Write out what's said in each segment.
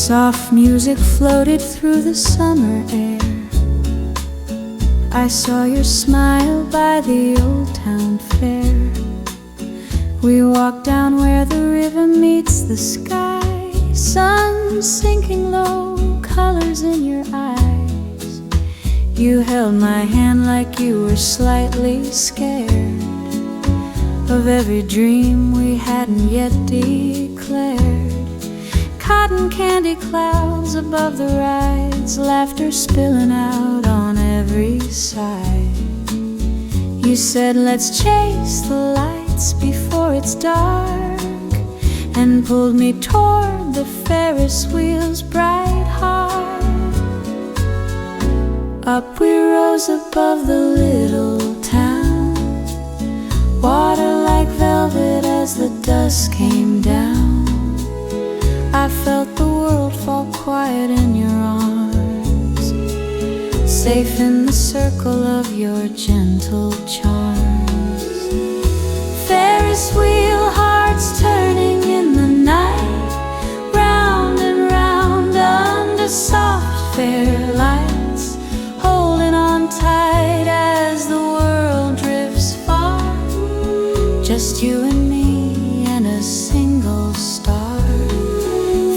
Soft music floated through the summer air. I saw your smile by the old town fair. We walked down where the river meets the sky. Sun sinking low, colors in your eyes. You held my hand like you were slightly scared of every dream we hadn't yet declared. Cotton candy clouds above the rides, laughter spilling out on every side. You said, let's chase the lights before it's dark, and pulled me toward the Ferris wheel's bright heart. Up we rose above the little town, water like velvet as the dusk came down. I felt the world fall quiet in your arms, safe in the circle of your gentle charms. Ferris wheel hearts turning in the night, round and round under soft fair lights, holding on tight as the world drifts far. Just you and me and a single star.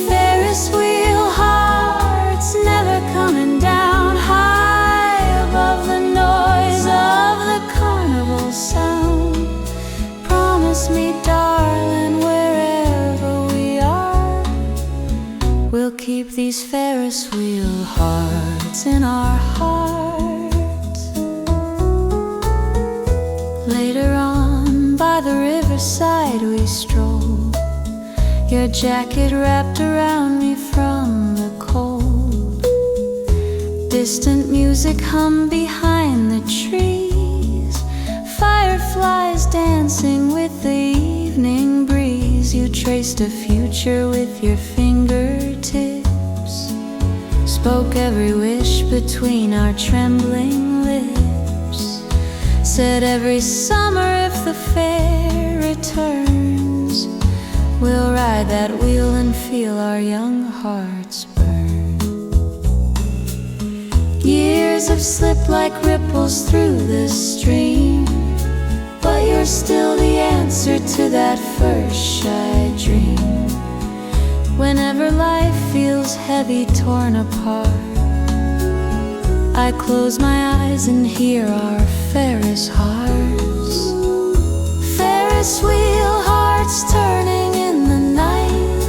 Ferris wheel hearts never coming down, high above the noise of the carnival sound. Promise me, darling, wherever we are, we'll keep these Ferris wheel hearts in our hearts. Later on, by the riverside we strolled, your jacket wrapped around me from the cold. Distant music hummed behind the trees, fireflies dancing with the evening breeze. You traced a future with your fingertips, spoke every wish between our trembling lips. Said every summer if the fair returns, we'll ride that wheel and feel our young hearts burn. Years have slipped like ripples through the stream, but you're still the answer to that first shy dream. Whenever life feels heavy, torn apart, I close my eyes and hear our Ferris hearts. Ferris wheel hearts turning in the night,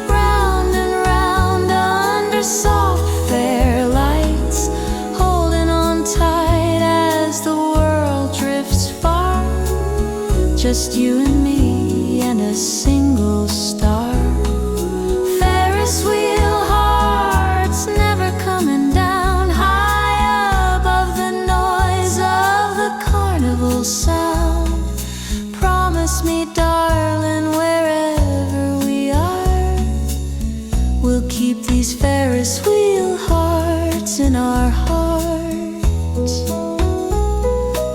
round and round under soft fair lights, holding on tight as the world drifts far. Just you and me and a single star. Ferris wheel hearts never coming down, high above the noise of the carnival sound. Promise me, darling, wherever we are, we'll keep these Ferris wheel hearts in our hearts.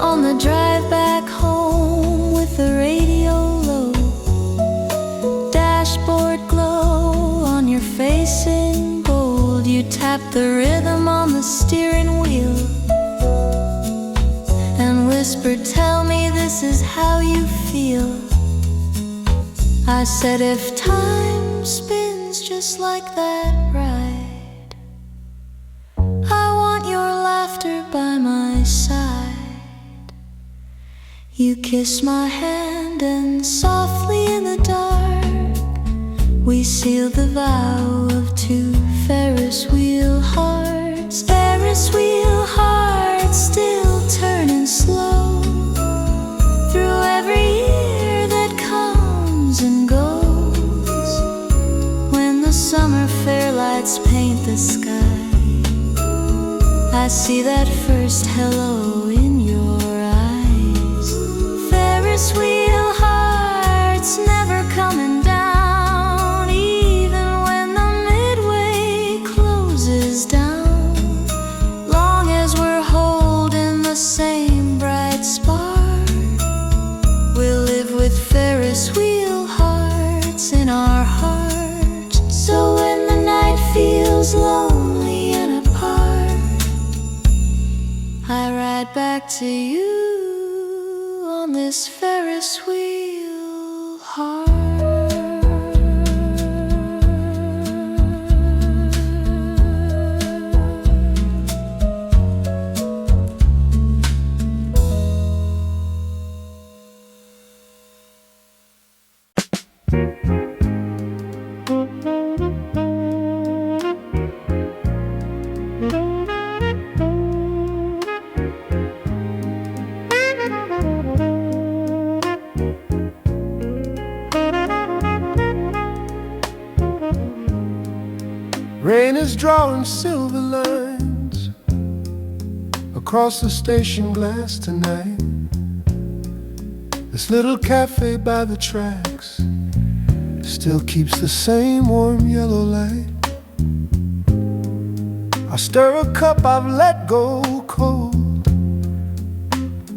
On the drive back home with the radio low, dashboard glow on your face in gold, you tap the rhythm on the steering wheel and whisper, tell me this is how you feel. I said, if time spins just like that ride, I want your laughter by my side. You kissed my hand and softly in the dark, we sealed the vow of two Ferris wheel hearts. Ferris wheel hearts still turning slow through every year that comes and goes. When the summer fair lights paint the sky, I see that first hello in your eyes. Ferris wheel hearts never coming down, even when the midway closes down. Long as we're holding the same bright spark, we'll live with Ferris wheel hearts in our hearts. So when the night I ride back to you on this Ferris wheel hard. Rain is drawing silver lines across the station glass tonight. This little cafe by the tracks still keeps the same warm yellow light. I stir a cup I've let go cold,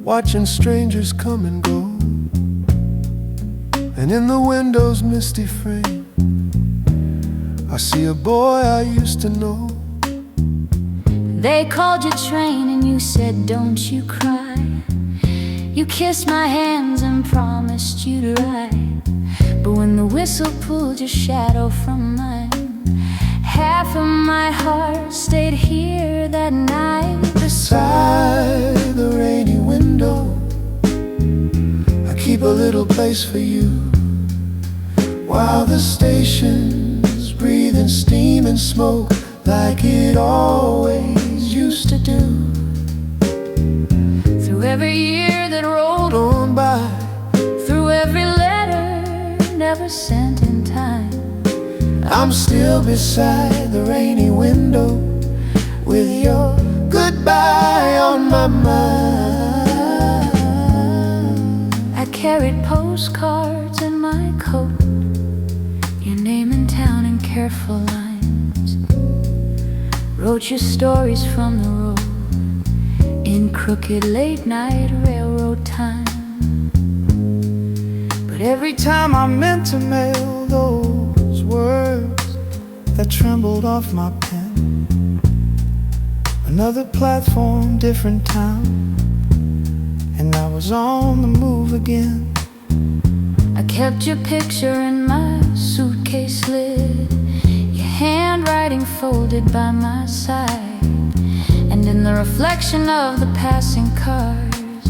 watching strangers come and go. And in the window's misty frame, I see a boy I used to know. They called your train and you said, don't you cry. You kissed my hands and promised you'd ride. But when the whistle pulled your shadow from mine, half of my heart stayed here that night. Beside the rainy window, I keep a little place for you, while the station's breathing steam and smoke like it always used to do. Through every year that rolled On by, through every letter never sent in time, I'm still beside the rainy window, with your goodbye on my mind. I carried postcards in my coat, your name in town in careful lines. Wrote your stories from the road in crooked late night railroad time. But every time I meant to mail those words that trembled off my pen, another platform, different town, and I was on the move again. I kept your picture in my suitcase lid, your handwriting folded by my side, and in the reflection of the passing cars,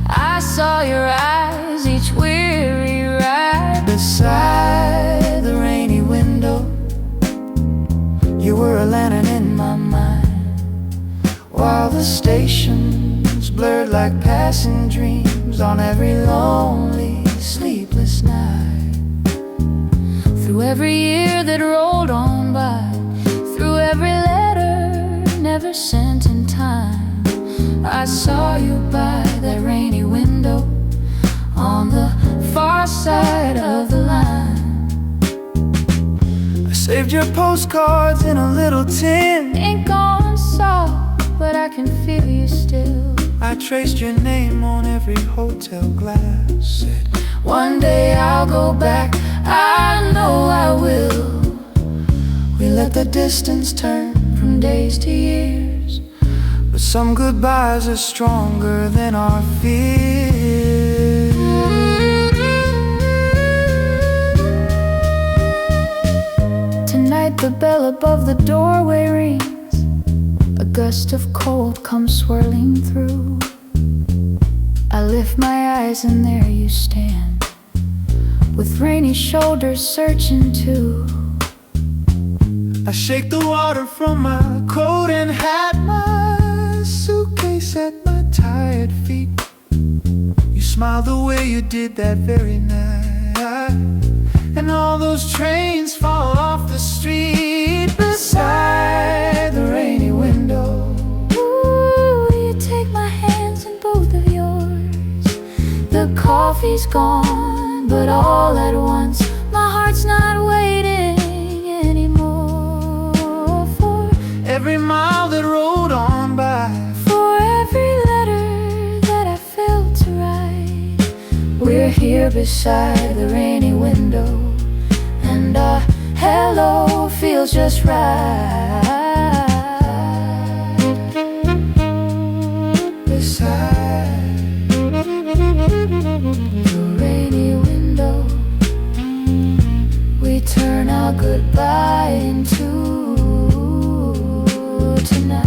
I saw your eyes each weary ride. Beside the rainy window, you were a lantern in my mind, while the stations blurred like passing dreams on every lonely, sleepless night. Through every year that rolled on by, through every letter never sent in time, I saw you by that rainy window on the far side of the line. I saved your postcards in a little tin, Ink gone soft, but I can feel you still. I traced your name on every hotel glass, said, one day I'll go back, I know I will. we let the distance turn From days to years, but some goodbyes are stronger than our fears. tonight the bell above the doorway rings, a gust of cold comes swirling through. I lift my eyes and there you stand, with rainy shoulders searching too. I shake the water from my coat and hat, my suitcase at my tired feet. You smile the way you did that very night, and all those trains fall off the street. Beside the rainy window, Ooh, you take my hands in both of yours. The coffee's gone, but all at once my heart's not waiting anymore. For every mile that rolled on by, for every letter that I failed to write, we're here beside the rainy window, and our hello feels just right. the rainy window, we turn our goodbye into tonight.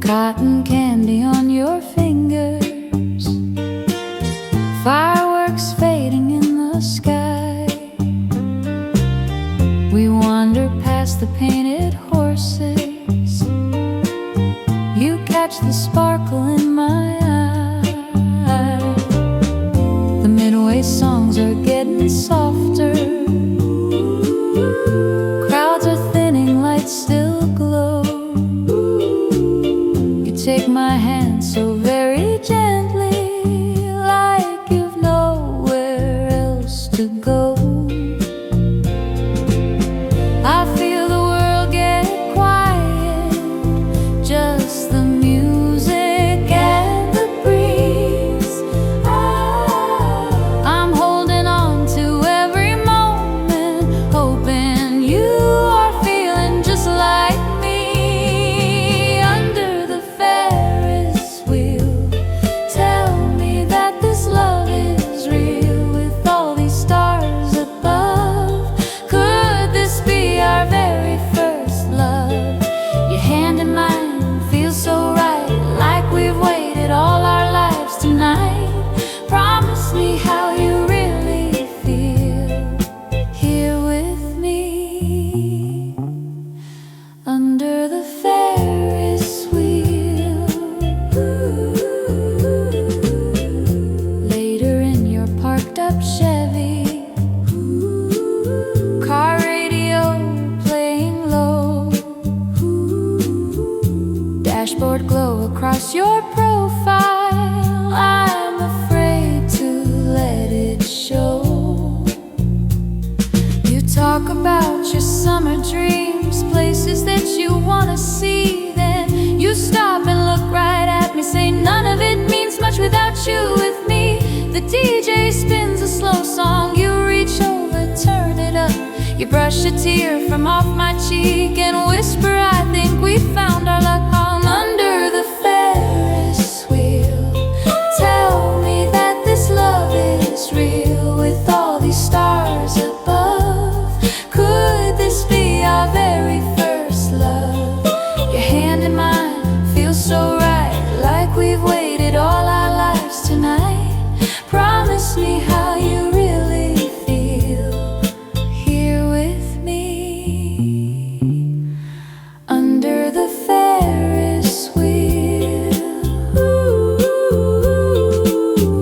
Cotton candy on your fingers, fireworks fading in the sky. We wander past the painted horses, you catch the sparkle in my eye. The midway songs are getting softer, crowds are thinning, lights still glow. Take my hand so very gently, like you've nowhere else to go. I feel the world get quiet, just the music and the breeze. I'm holding on to every moment, hoping you are feeling just like dashboard glow across your profile. I'm afraid to let it show. You talk about your summer dreams, places that you wanna see. Then you stop and look right at me, say none of it means much without you with me. The DJ spins a slow song, you reach over, turn it up. You brush a tear from off my cheek and whisper, I think we found our luck. Under the Ferris wheel, tell me that this love is real. With all these stars above, could this be our very first love? Your hand in mine feels so right, like we've waited all our lives tonight. Promise me how you really feel here with me. Under the Ferris wheel.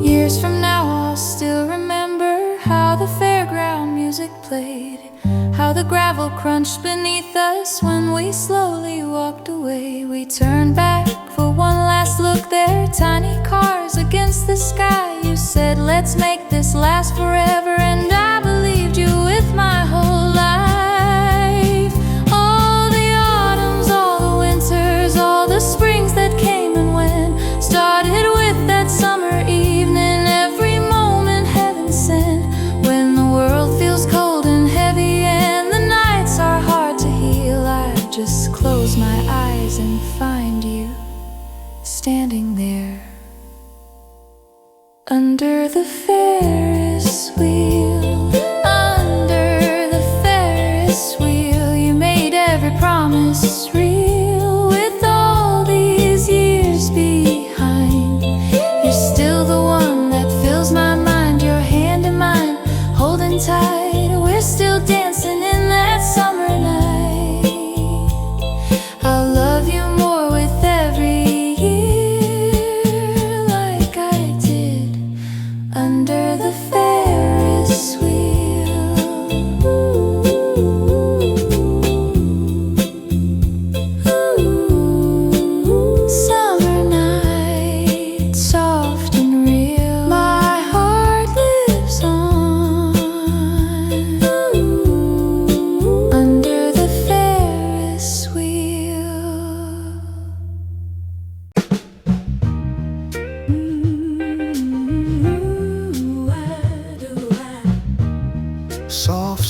Years from now I'll still remember how the fairground music played, how the gravel crunched beneath us when we slowly walked away. We turned back for one last look there, tiny cars against the sky. You said let's make this last forever, and I believed you with my whole life. All the autumns, all the winters, all the springs that came and went, started with that summer evening. Every moment heaven sent, when the world feels cold and heavy and the nights are hard to heal. I just close my eyes and find you standing there. Under the Ferris wheel, under the Ferris wheel, you made every promise real. With all these years behind, you're still the one that fills my mind. Your hand in mine, holding tight.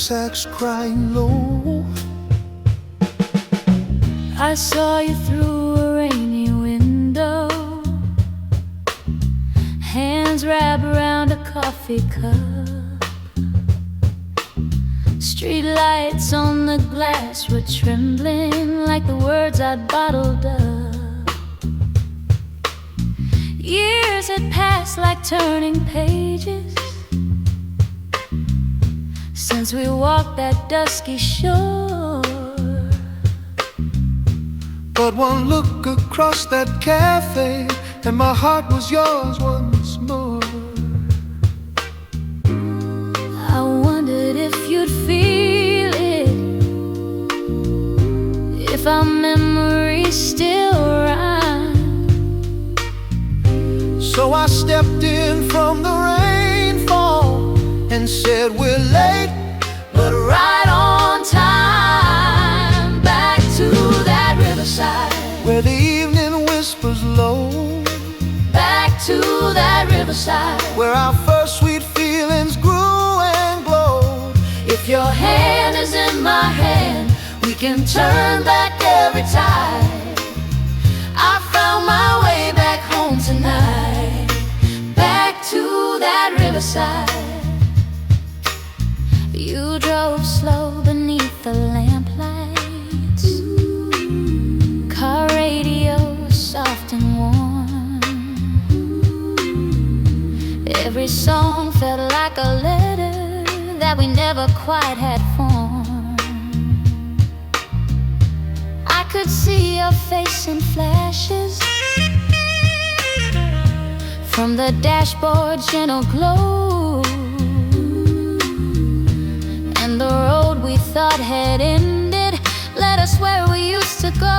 sacks crying low. I saw you through a rainy window, hands wrapped around a coffee cup. Street lights on the glass were trembling like the words I'd bottled up. Years had passed like turning pages since we walked that dusky shore. But one look across that cafe and my heart was yours once more. I wondered if you'd feel it, if our memories still rhyme. So I stepped in from the rainfall and said we're late, But right on time, back to that riverside, where the evening whispers low. back to that riverside, Where our first sweet feelings grew and glowed. if your hand is in my hand, we can turn back every tide. I found my way back home tonight, back to that riverside. You drove slow beneath the lamplights, car radio soft and warm. Every song felt like a letter that we never quite had formed. I could see your face in flashes from the dashboard's gentle glow, and the road we thought had ended led us where we used to go.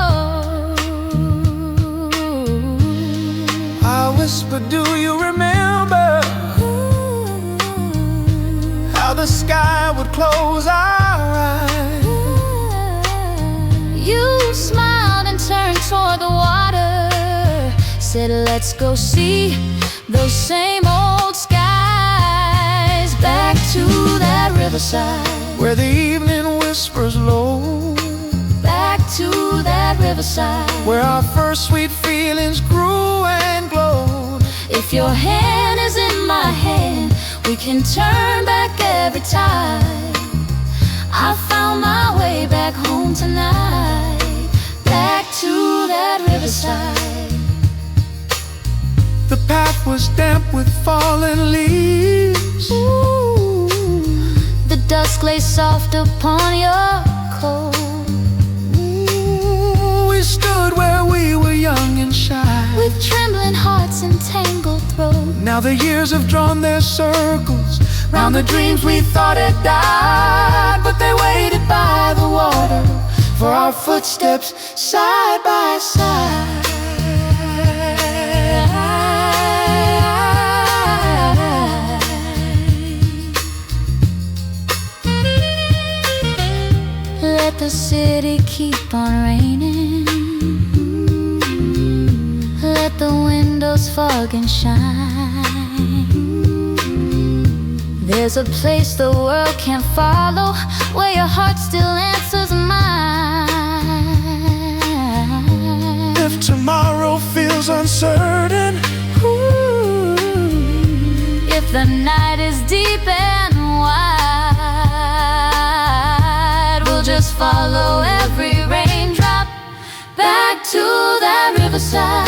I whispered, do you remember how the sky would close our eyes? You smiled and turned toward the water, said let's go see those same old skies. Back to that riverside, Where the evening whispers low. back to that riverside, Where our first sweet feelings grew and glowed. if your hand is in my hand, we can turn back every time. I found my way back home tonight, back to that riverside. The path was damp with fallen leaves. Ooh, the dusk lay soft upon your coat. Ooh, we stood where we were young and shy, With trembling hearts and tangled throats, now the years have drawn their circles round the dreams we thought had died. But they waited by the water for our footsteps side by side. let the city keep on raining, let the windows fog and shine. There's a place the world can't follow, where your heart still answers mine. If tomorrow feels uncertain, Ooh, if the night is deep and wide, we'll just follow every raindrop back to that riverside.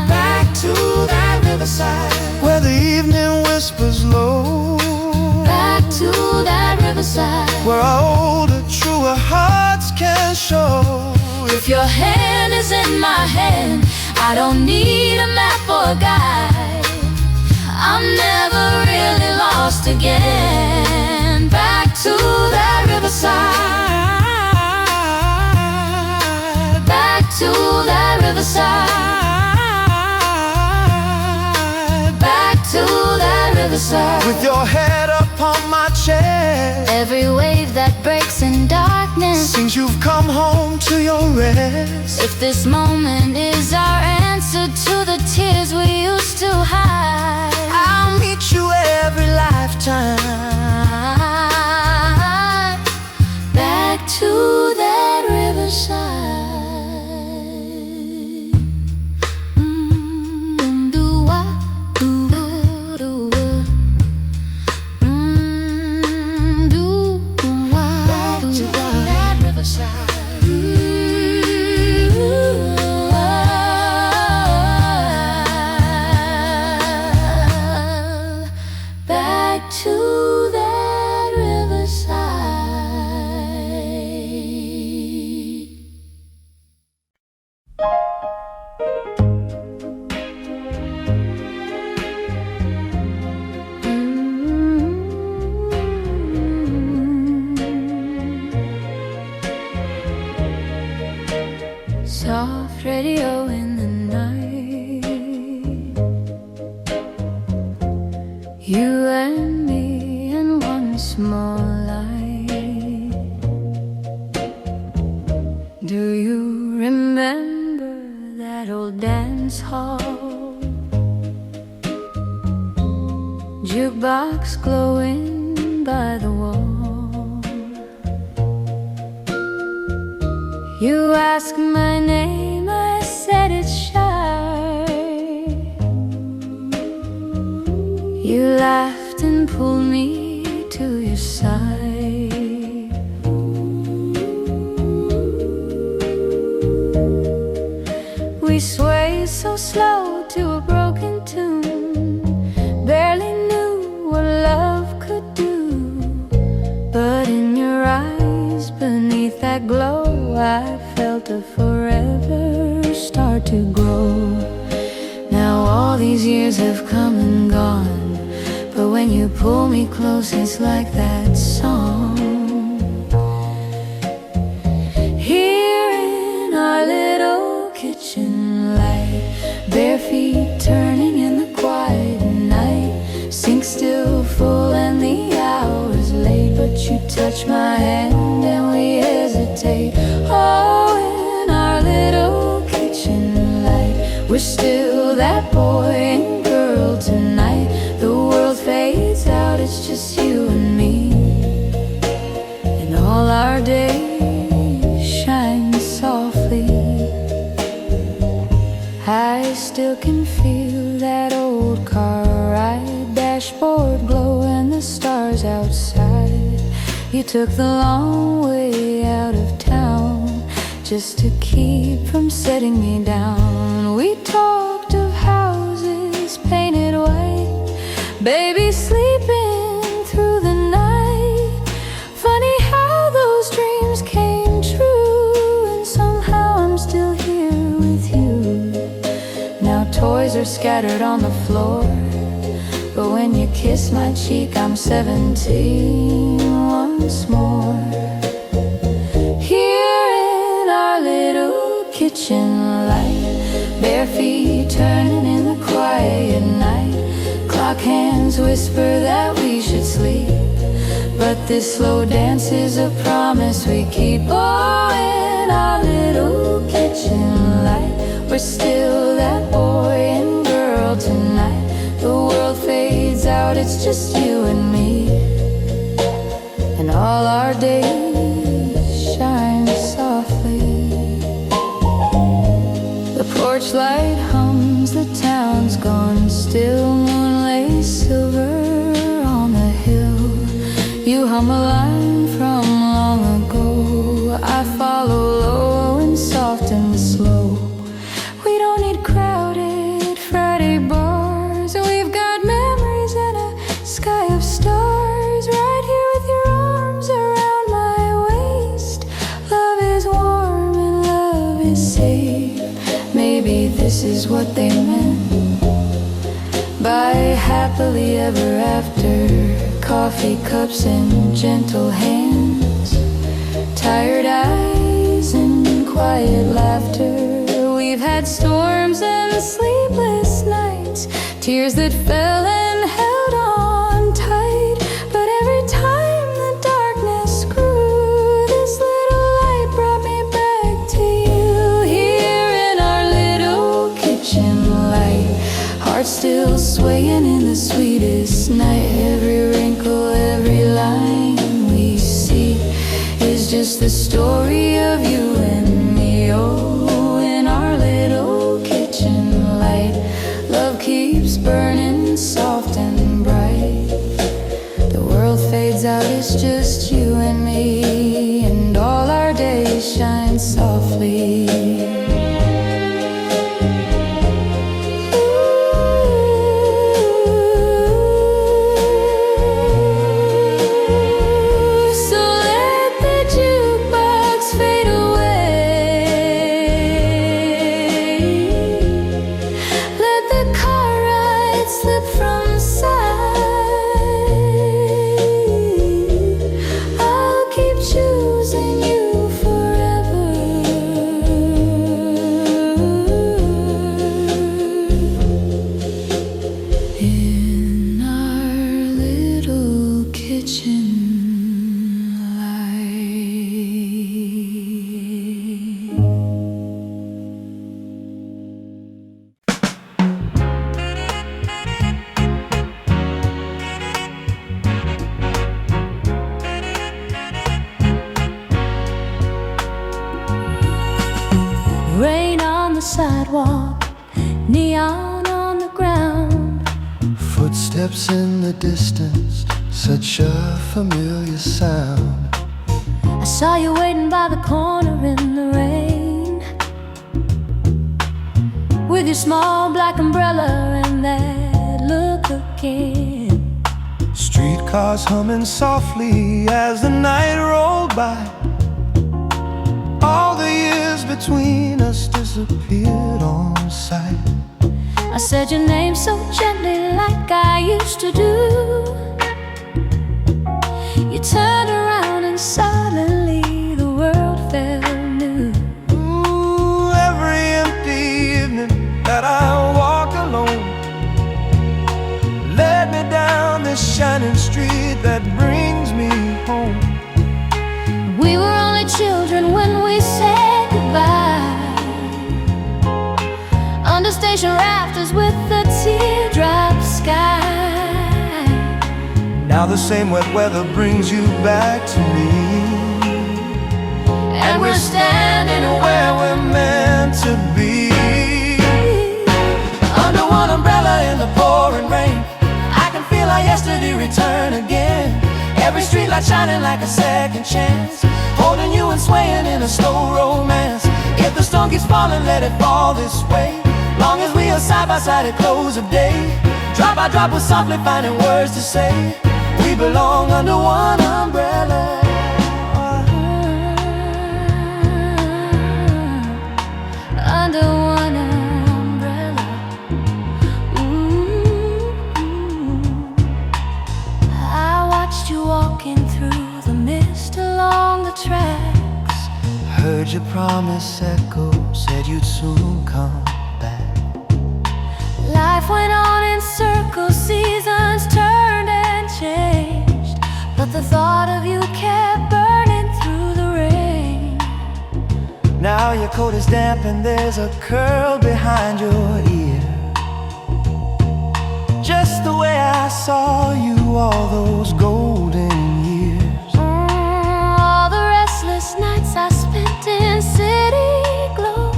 back to that riverside, where the evening whispers low. Back to that riverside, Where our older, truer hearts can show. if your hand is in my hand, I don't need a map or a guide. I'm never really lost again. Back to that riverside, back to that riverside, back to that riverside. With your head upon my chest, Every wave that breaks in darkness since you've come home to your rest. If this moment is our answer to the tears we used to hide, I'll meet you every lifetime You and me and one small light. Do you remember that old dance hall? Jukebox glowing by the wall. You asked my name, I said it's shy. You laughed and pulled me to your side. We swayed so slow to a broken tune, barely knew what love could do. But in your eyes, beneath that glow, I felt a forever start to grow. Now all these years have come and gone, but when you pull me close, it's like that song. Here in our little kitchen light, bare feet turning in the quiet night, sink still full and the hour's late, but you touch my hand and we hesitate. Oh, in our little kitchen light, we're still that boy and girl tonight. The world fades out, it's just you and me, and all our days shine softly. I still can feel that old car ride, dashboard glow and the stars outside. You took the long way out of town just to keep from setting me down. We talked of houses painted white, baby sleeping through the night. Funny how those dreams came true, and somehow I'm still here with you. Now toys are scattered on the floor, but when you kiss my cheek, I'm 17 once more. Here in our little kitchen light, bare feet turning in the quiet night. Clock hands whisper that we should sleep, but this slow dance is a promise we keep. Oh, in our little kitchen light, we're still that boy and girl tonight. The world fades out, it's just you and me, and all our days shine softly. The porch light hums, the town's gone still. Moon lays silver on the hill. You hum a line from long ago. I follow low and soft and slow. We don't need crowded Friday bars. We've got memories and a sky of stars. Right here with your arms around my waist. Love is warm and love is safe. Maybe this is what they meant by happily ever after. Coffee cups and gentle hands, tired eyes and quiet laughter. We've had storms and sleepless nights, tears that fell and held on tight. But every time the darkness grew, this little light brought me back to you. Here in our little kitchen light, hearts still swaying in the sweetest night. Every wrinkle, every line we see is just the story of you and me. Oh, in our little kitchen light, love keeps burning soft and bright. The world fades out, it's just you and me, and all our days shine softly. So let the jukebox fade away. Footsteps in the distance, such a familiar sound. I saw you waiting by the corner in the rain, with your small black umbrella and that look again. Streetcars humming softly as the night rolled by. All the years between us disappeared on sight. I said your name so gently like I used to do. You turned around and suddenly the world felt new. Ooh, every empty evening that I walk alone led me down this shining street that brings me home. We were only children when we said goodbye, under station rafters with the teardrop sky. Now the same wet weather brings you back to me, and we're standing where we're meant to be. Under one umbrella in the pouring rain, I can feel our yesterday return again. Every street light shining like a second chance, holding you and swaying in a slow romance. If the storm keeps falling, let it fall this way. Long as we are side by side at close of day, drop by drop we're softly finding words to say. We belong under one umbrella. Under one umbrella. I watched you walking through the mist along the tracks. Heard your promise echo, said you'd soon come back. Life went on in circles, seasons turned and changed, but the thought of you kept burning through the rain. Now your coat is damp and there's a curl behind your ear, just the way I saw you all those golden years. All the restless nights I spent in city glow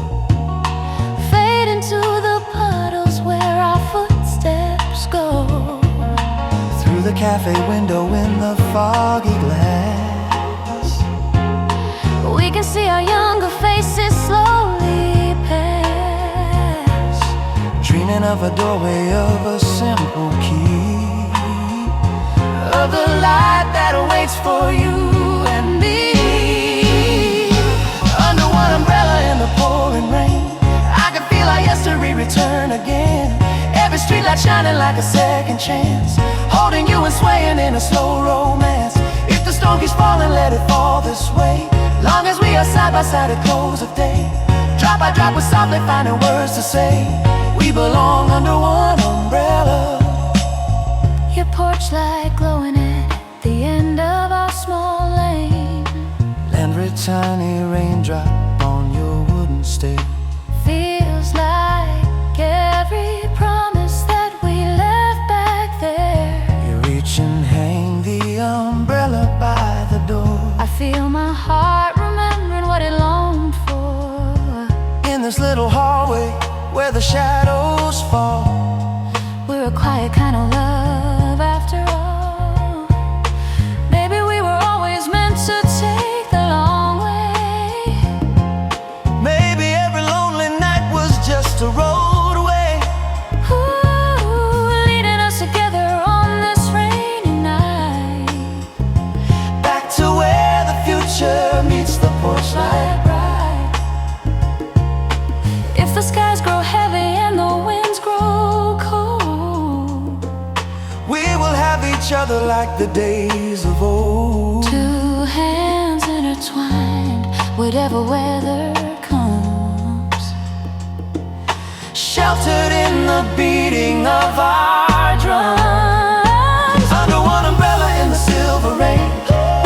fade into the puddles where our footsteps go. Through the cafe window in the foggy glass, we can see our younger faces slowly pass, dreaming of a doorway of a simple key, of the light that waits for you and me. Under one umbrella in the pouring rain, I can feel our yesterday return again. Every streetlight shining like a second chance, holding you and swaying in a slow romance. If the storm keeps falling, let it fall this way. Long as we are side by side at close of day, drop by drop we're softly finding words to say. We belong under one umbrella. your porch light glowing at the end of our small lane. Every tiny raindrop on your wooden step Feels like every promise that we left back there. you reach and hang the umbrella by the door. I feel my heart remembering what it longed for. In this little hallway where the shadows fall, We're a quiet kind of love after all. Maybe we were always meant to take the long way. maybe every lonely night was just a roadway. Ooh, leading us together on this rainy night. Back to where the future meets the porch light. Bright. If the skies grow heavy and the winds grow cold, We will have each other like the days of old. two hands intertwined, whatever weather comes. Sheltered in the beating of our drums. Under one umbrella in the silver rain,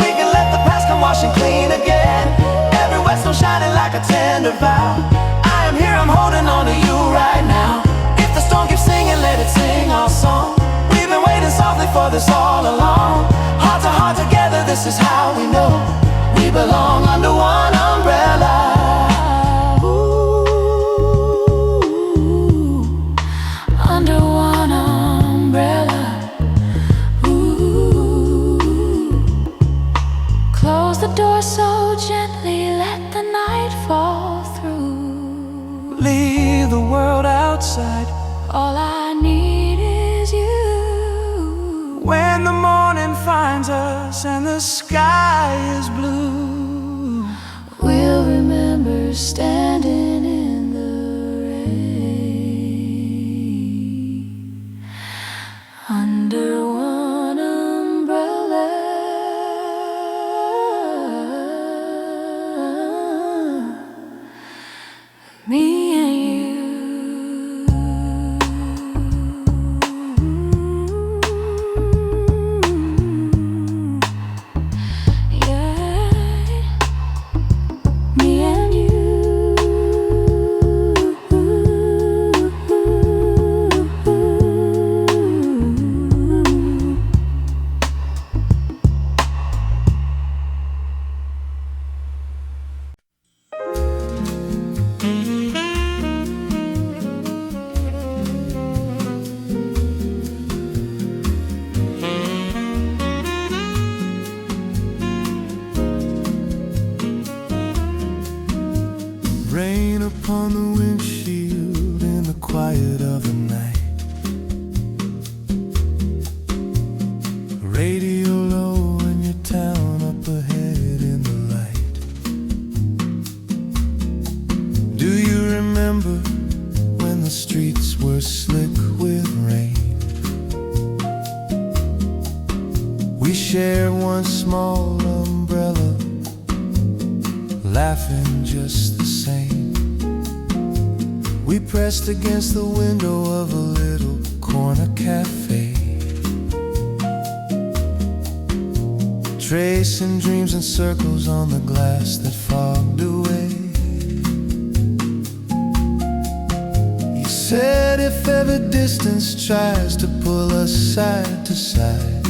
we can let the past come washing clean again. Every wet stone shining like a tender vow. I am here, I'm holding on to you right now. If the storm keeps singing, let it sing our song. We've been waiting softly for this all along. Heart to heart together, this is how we know we belong under one umbrella. Under one umbrella. the sky is blue. We'll remember standing in the rain under one umbrella, me and you. Rain upon the windshield in the quiet of the night. Radio low in your town up ahead in the light. Do you remember when the streets were slick with rain? We shared one small umbrella, laughing just the same. We pressed against the window of a little corner cafe, tracing dreams in circles on the glass that fogged away. You said if ever distance tries to pull us side to side,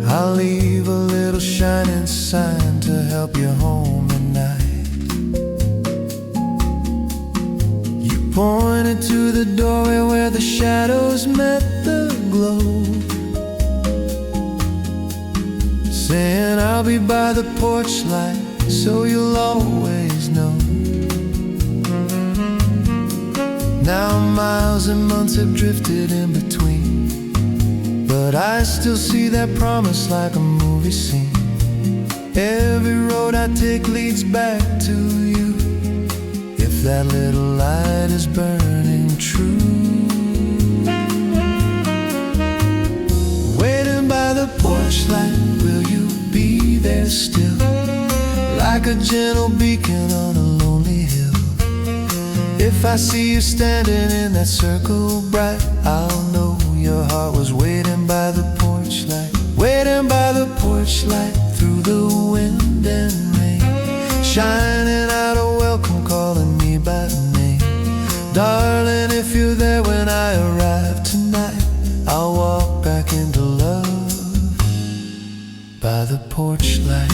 I'll leave a little shining sign to help you home at night. You pointed to the doorway where the shadows met the glow, saying I'll be by the porch light so you'll always know. Now miles and months have drifted in between, but I still see that promise like a movie scene. Every road I take leads back to you, if that little light is burning true. Waiting by the porch light, will you be there still? Like a gentle beacon on a lonely hill. If I see you standing in that circle bright, I'll know your heart was waiting by the porch light. Waiting by the porch light through the wind and rain, shining out a welcome, calling me by name. Darling, if you're there when I arrive tonight, I'll walk back into love by the porch light.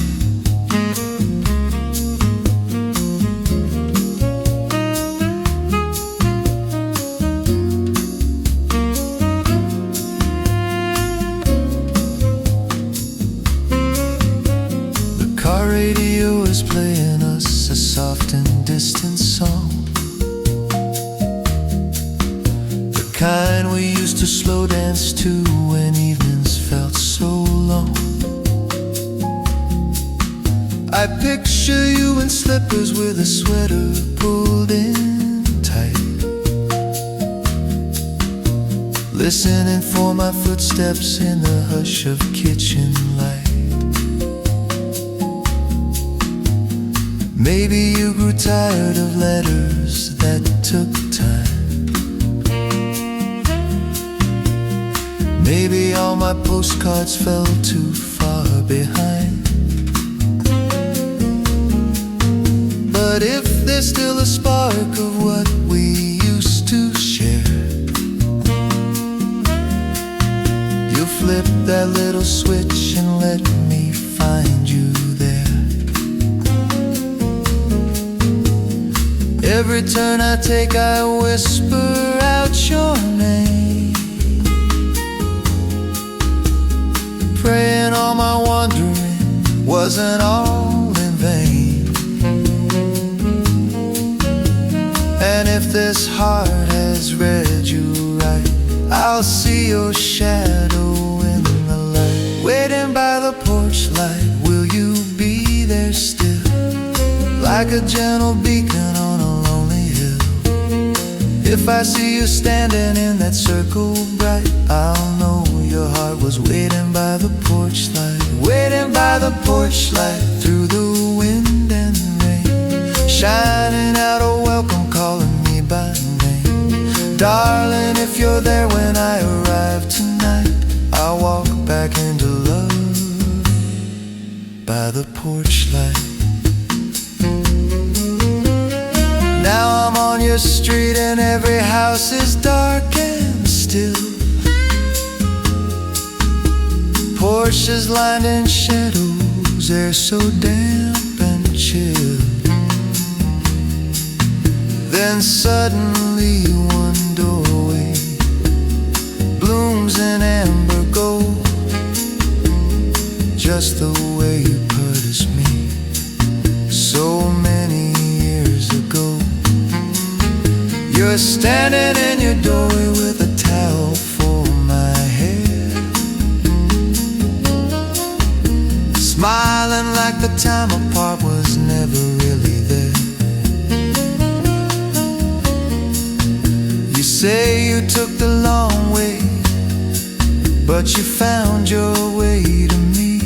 Radio is playing us a soft and distant song, the kind we used to slow dance to when evenings felt so long. I picture you in slippers with a sweater pulled in tight, listening for my footsteps in the hush of kitchen light. Maybe you grew tired of letters that took time. Maybe all my postcards fell too far behind. But if there's still a spark of what we used to share, you'll flip that little switch and let me find you there. Every turn I take, I whisper out your name, praying all my wandering wasn't all in vain. And if this heart has read you right, I'll see your shadow in the light. like a gentle beacon on a lonely hill. If I see you standing in that circle bright, I'll know your heart was waiting by the porch light, waiting by the porch light, through the wind and rain, shining out a welcome, calling me by name. Darling, if you're there when I arrive tonight, I'll walk back into love by the porch light. Now I'm on your street and every house is dark and still. Porches lined in shadows, they're so damp and chill. Then suddenly one doorway blooms in amber gold, just the way you purchased me so many years ago. You're standing in your doorway with a towel for my hair, smiling like the time apart was never really there. You say you took the long way, but you found your way to me,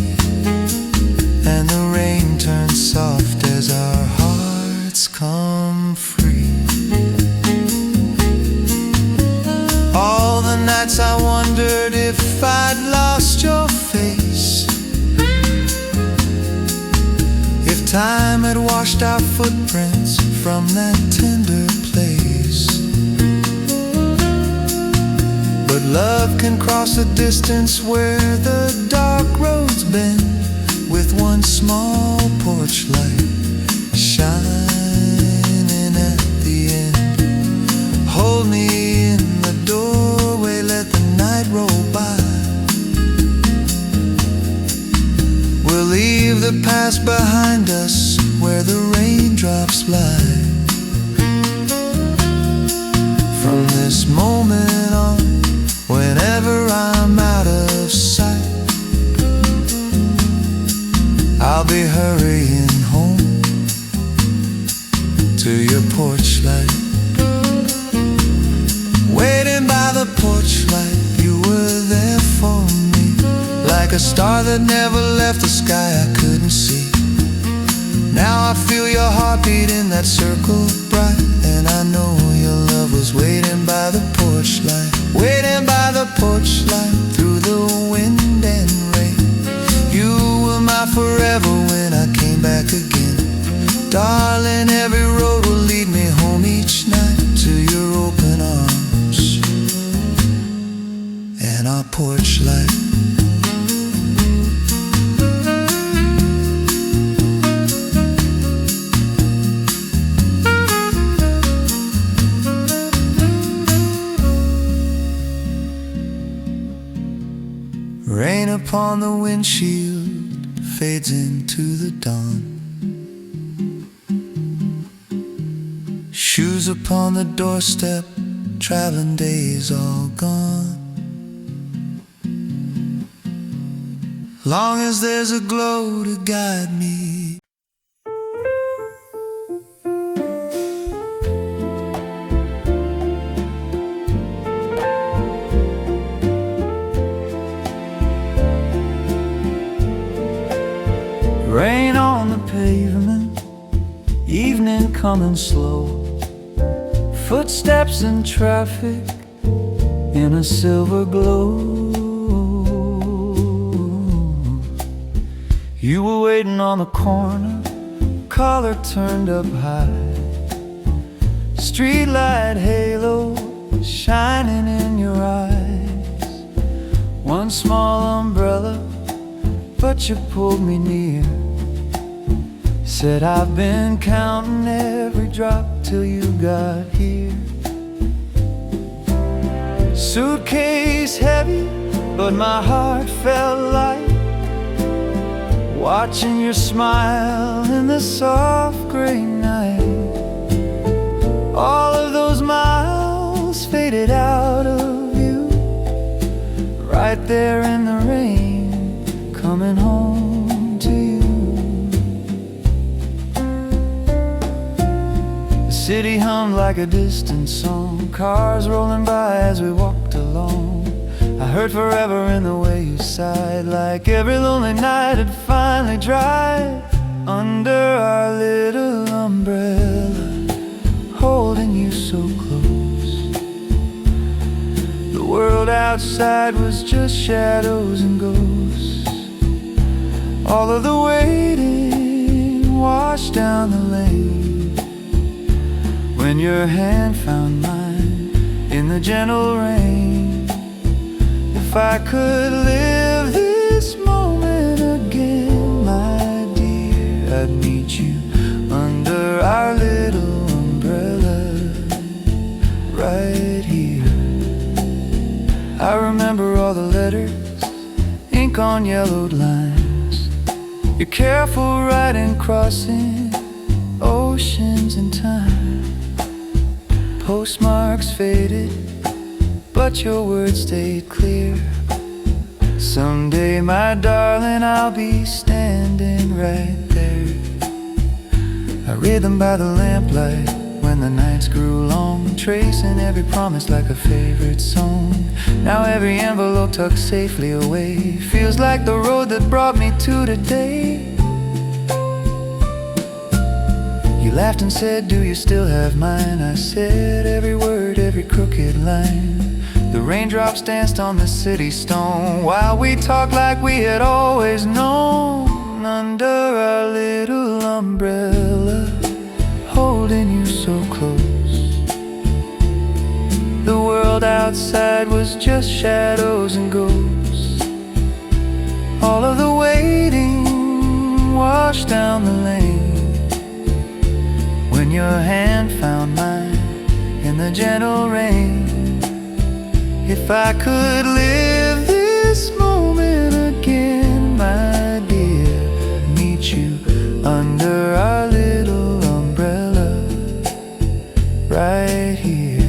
and the rain turns soft as our hearts come free. All the nights I wondered if I'd lost your face, if time had washed our footprints from that tender place. But love can cross a distance where the dark roads bend, with one small porch light shining at the end. Hold me in the doorway, let the night roll by. We'll leave the past behind us where the raindrops lie. From this moment on, whenever I'm out of sight, I'll be hurrying home to your porch light. Waiting by the porch light, you were there for me, like a star that never left the sky I couldn't see. Now I feel your heartbeat in that circle bright, and I know your love was waiting by the porch light, waiting by the porch light, through the wind and rain. You were my forever when I came back again. Darling, every road will lead me home each night to your open arms and our porch light. Rain upon the windshield fades into the dawn. Shoes upon the doorstep, traveling days all gone. Long as there's a glow to guide me. Rain on the pavement, evening coming slow, footsteps in traffic in a silver glow. You were waiting on the corner, collar turned up high, streetlight halo shining in your eyes. One small umbrella, but you pulled me near. Said I've been counting every drop till you got here. Suitcase heavy, but my heart felt light, watching your smile in the soft gray night. All of those miles faded out of view, right there in the rain, coming home to you. city hummed like a distant song, cars rolling by as we walked along. I heard forever in the way you sighed, like every lonely night had finally dried. Under our little umbrella, holding you so close. The world outside was just shadows and ghosts. All of the waiting washed down the lane, when your hand found mine in the gentle rain. If I could live this moment again, my dear, I'd meet you under our little umbrella right here. I remember all the letters, ink on yellowed lines, your careful writing crossing oceans and time. Postmarks faded, but your words stayed clear. Someday, my darling, I'll be standing right there. I read them by the lamplight when the nights grew long, tracing every promise like a favorite song. Now every envelope tucked safely away feels like the road that brought me to today. You laughed and said, do you still have mine? I said every word, every crooked line. The raindrops danced on the city stone while we talked like we had always known. Under our little umbrella, holding you so close. The world outside was just shadows and ghosts. All of the waiting washed down the lane, when your hand found mine in the gentle rain. If I could live this moment again, my dear, meet you under our little umbrella right here.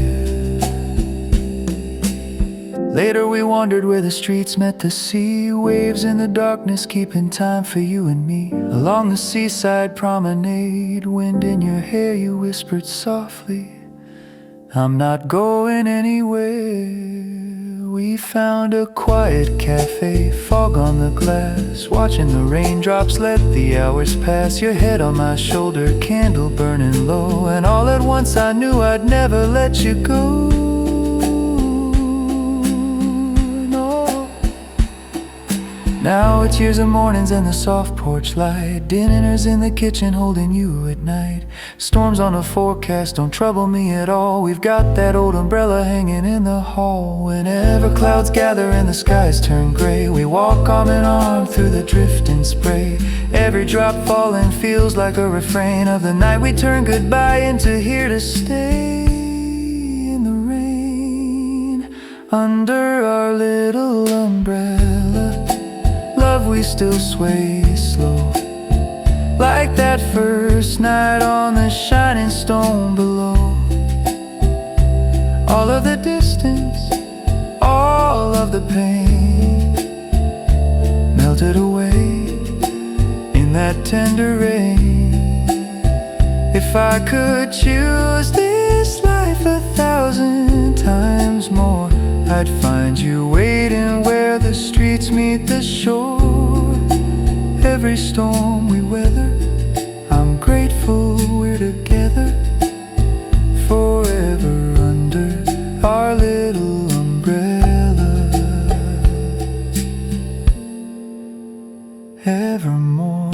Later we wandered where the streets met the sea, waves in the darkness keeping time for you and me. Along the seaside promenade, wind in your hair, you whispered softly, I'm not going anywhere. We found a quiet cafe, fog on the glass, watching the raindrops let the hours pass. Your head on my shoulder, candle burning low, and all at once I knew I'd never let you go. No. Now it's years of mornings and the soft porch light, dinners in the kitchen holding you at night. Storms on the forecast don't trouble me at all. We've got that old umbrella hanging in the hall. Whenever clouds gather and the skies turn gray, we walk arm in arm through the drifting spray. Every drop falling feels like a refrain of the night we turn goodbye into here to stay. In the rain, under our little umbrella, love, we still sway slow, like that first night on the shining stone below. All of the distance, all of the pain melted away in that tender rain. If I could choose this life 1,000 times more, I'd find you waiting where the streets meet the shore. Every storm we weather, I'm grateful we're together forever under our little umbrella. Evermore.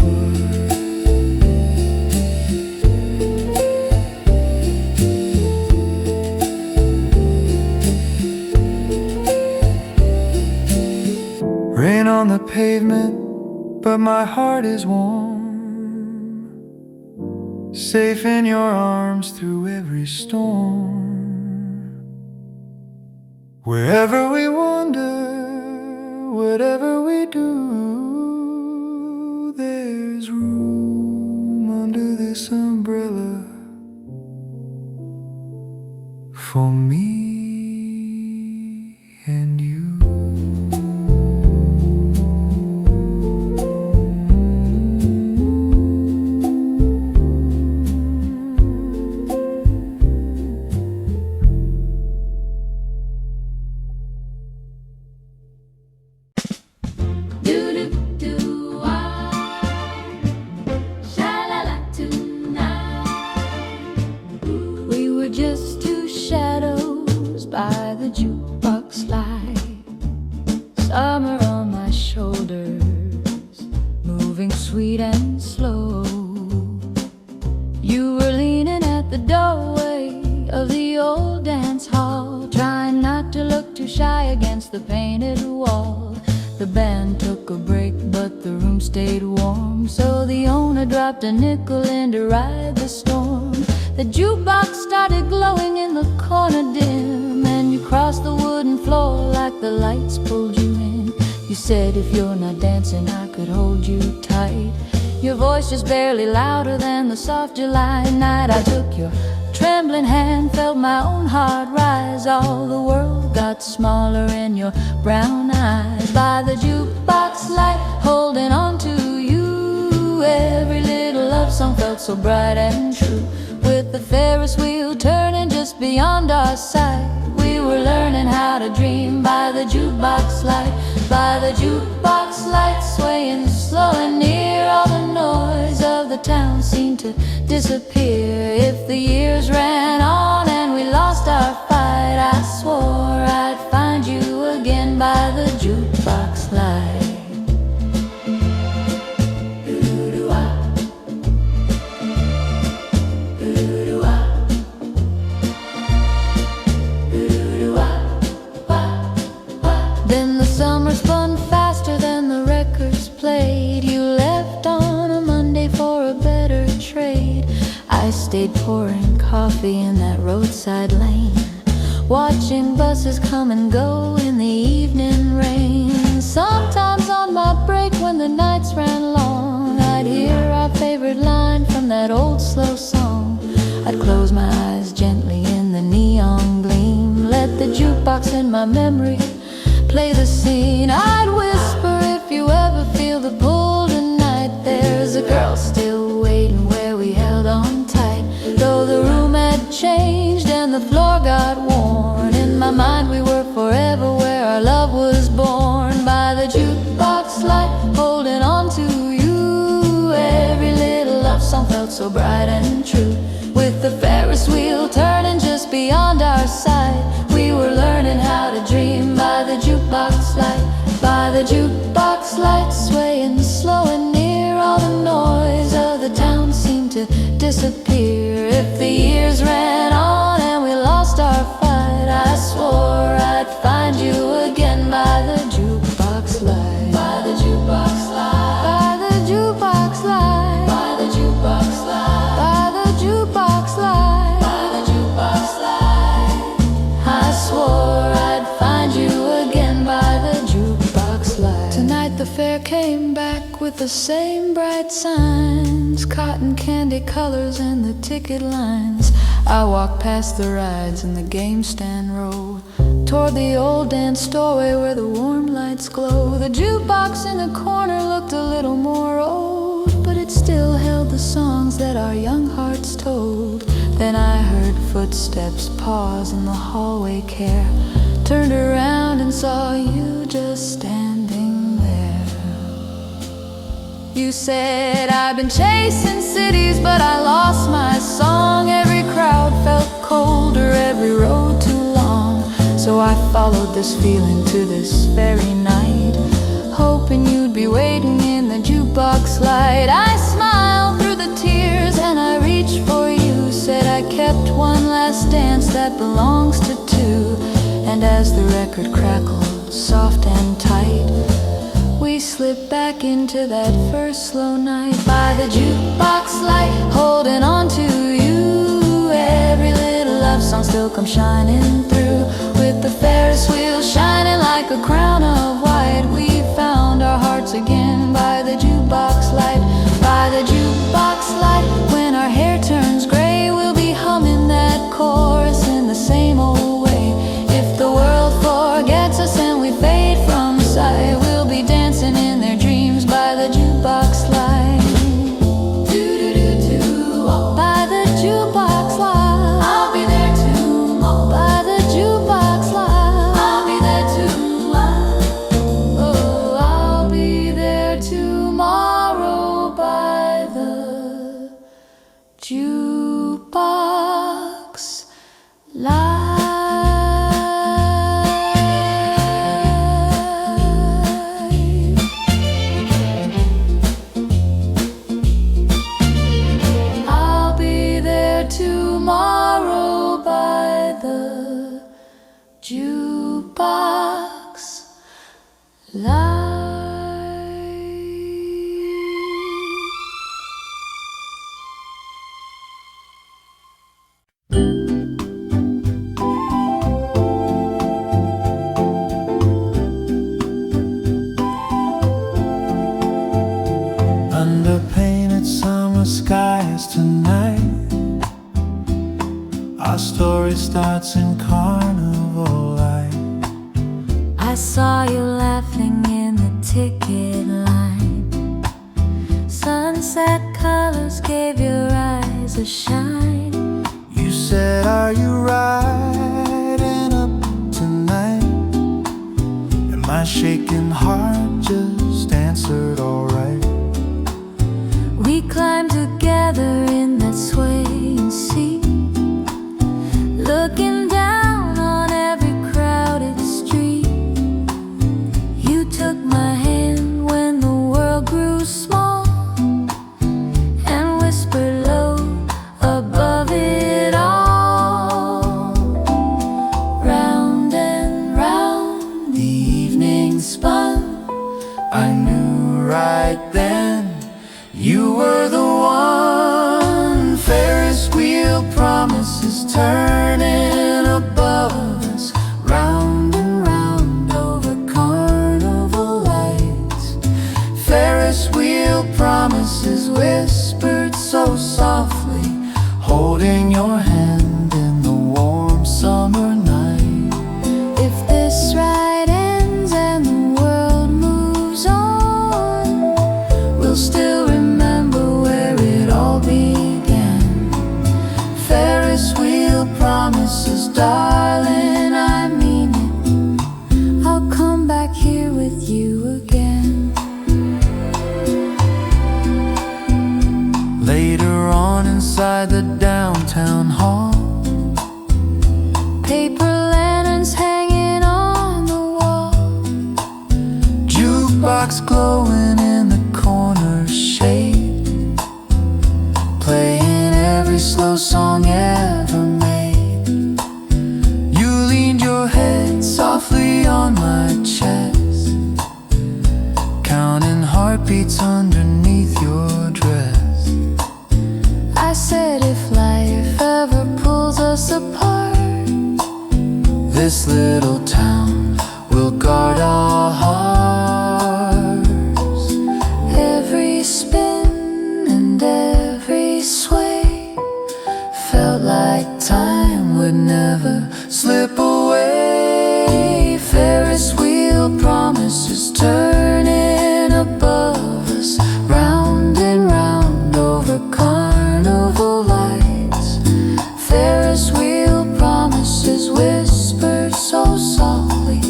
Rain on the pavement, but my heart is warm, safe in your arms through every storm. Wherever we wander, whatever we do, there's room under this umbrella for me and you. jukebox light. Summer on my shoulders, moving sweet and slow. You were leaning at the doorway of the old dance hall, trying not to look too shy against the painted wall. The band took a break, but the room stayed warm, so the owner dropped a nickel in to ride the storm. The jukebox started glowing in the corner dim, and you crossed the wooden floor like the lights pulled you in. You said if you're not dancing, I could hold you tight. Your voice just barely louder than the soft July night. I took your trembling hand, felt my own heart rise. All the world got smaller in your brown eyes. By the jukebox light, holding on to you, every little love song felt so bright and true. With the Ferris wheel turning just beyond our sight, we were learning how to dream by the jukebox light. By the jukebox light, swaying slow and near, all the noise of the town seemed to disappear. If the years ran on and we lost our fight, I swore I'd find you again by the jukebox light. Then the summer spun faster than the records played. You left on a Monday for a better trade. I stayed pouring coffee in that roadside lane, watching buses come and go in the evening rain. Sometimes on my break when the nights ran long, I'd hear our favorite line from that old slow song. I'd close my eyes gently in the neon gleam, let the jukebox in my memory play the scene. I'd whisper, if you ever feel the pull tonight, there's a girl still waiting where we held on tight. Though the room had changed and the floor got worn, in my mind we were forever where our love was born. By the jukebox light, holding on to you, every little love song felt so bright and true. With the Ferris wheel turning just beyond our sight, we were learning how to dream by the jukebox light. By the jukebox light, swaying slow and near, all the noise of the town seemed to disappear. If the years ran on and we lost our fight, I swore I'd find you again by the jukebox light. By the jukebox light. By the jukebox light. By the jukebox light. By the jukebox light. By the jukebox light. I swore I'd find you again by the jukebox light. Tonight the fair came back with the same bright signs, cotton candy colors and the ticket lines. I walked past the rides and the game stand row, toward the old dance doorway where the warm lights glow. The jukebox in the corner looked a little more old, but it still held the songs that our young hearts told. Then I heard footsteps pause in the hallway care, turned around and saw you just standing there. You said, I've been chasing cities, but I lost my song. Every crowd felt colder, every road too long. So I followed this feeling to this very night, hoping you'd be waiting in the jukebox light. I smiled through the tears and I reached for you, said I kept one last dance that belongs to two. And as the record crackled soft and tight, we slipped back into that first slow night. By the jukebox light, holding on to you, every little love song still comes shining through. With the Ferris wheel shining like a crown of white, we found our hearts again by the jukebox light. By the jukebox light, when our hair turns gray, we'll be humming that chorus in the same old way. If the world forgets us and we fade from sight, we'll be dancing in their dreams by the jukebox light. By the jukebox light, I'll be there too. By the jukebox Jukebox live. Under painted summer skies tonight, our story starts in carnival light. I saw you laughing in the ticket line. Sunset colors gave your eyes a shine. You said, are you riding up tonight? And my shaking heart just answered, alright. We climbed together in that swaying seat, looking down on every crowded street. You took my hand when the world grew small and whispered low above it all. Round and round the evening spun. I knew right then you were the one. Ferris wheel promises turning above us, round and round over carnival lights. Ferris wheel promises whispered so softly, holding your hand in the warm summer night. If this ride ends and the world moves on, we'll still remember where it all began. Ferris wheel promises, darling, I mean it. I'll come back here with you again. Later on inside the downtown hall, Paper lanterns hanging on the wall. jukebox glowing in the corner shade, playing every slow song ever made. You leaned your head softly on my chest, counting heartbeats underneath your dress. I said if life ever pulls us apart, This little town will guard our hearts. every spin and every sway Felt like time would never slip away. Ferris wheel promises turning above us, round and round over carnival lights. Ferris wheel promises whispered so softly,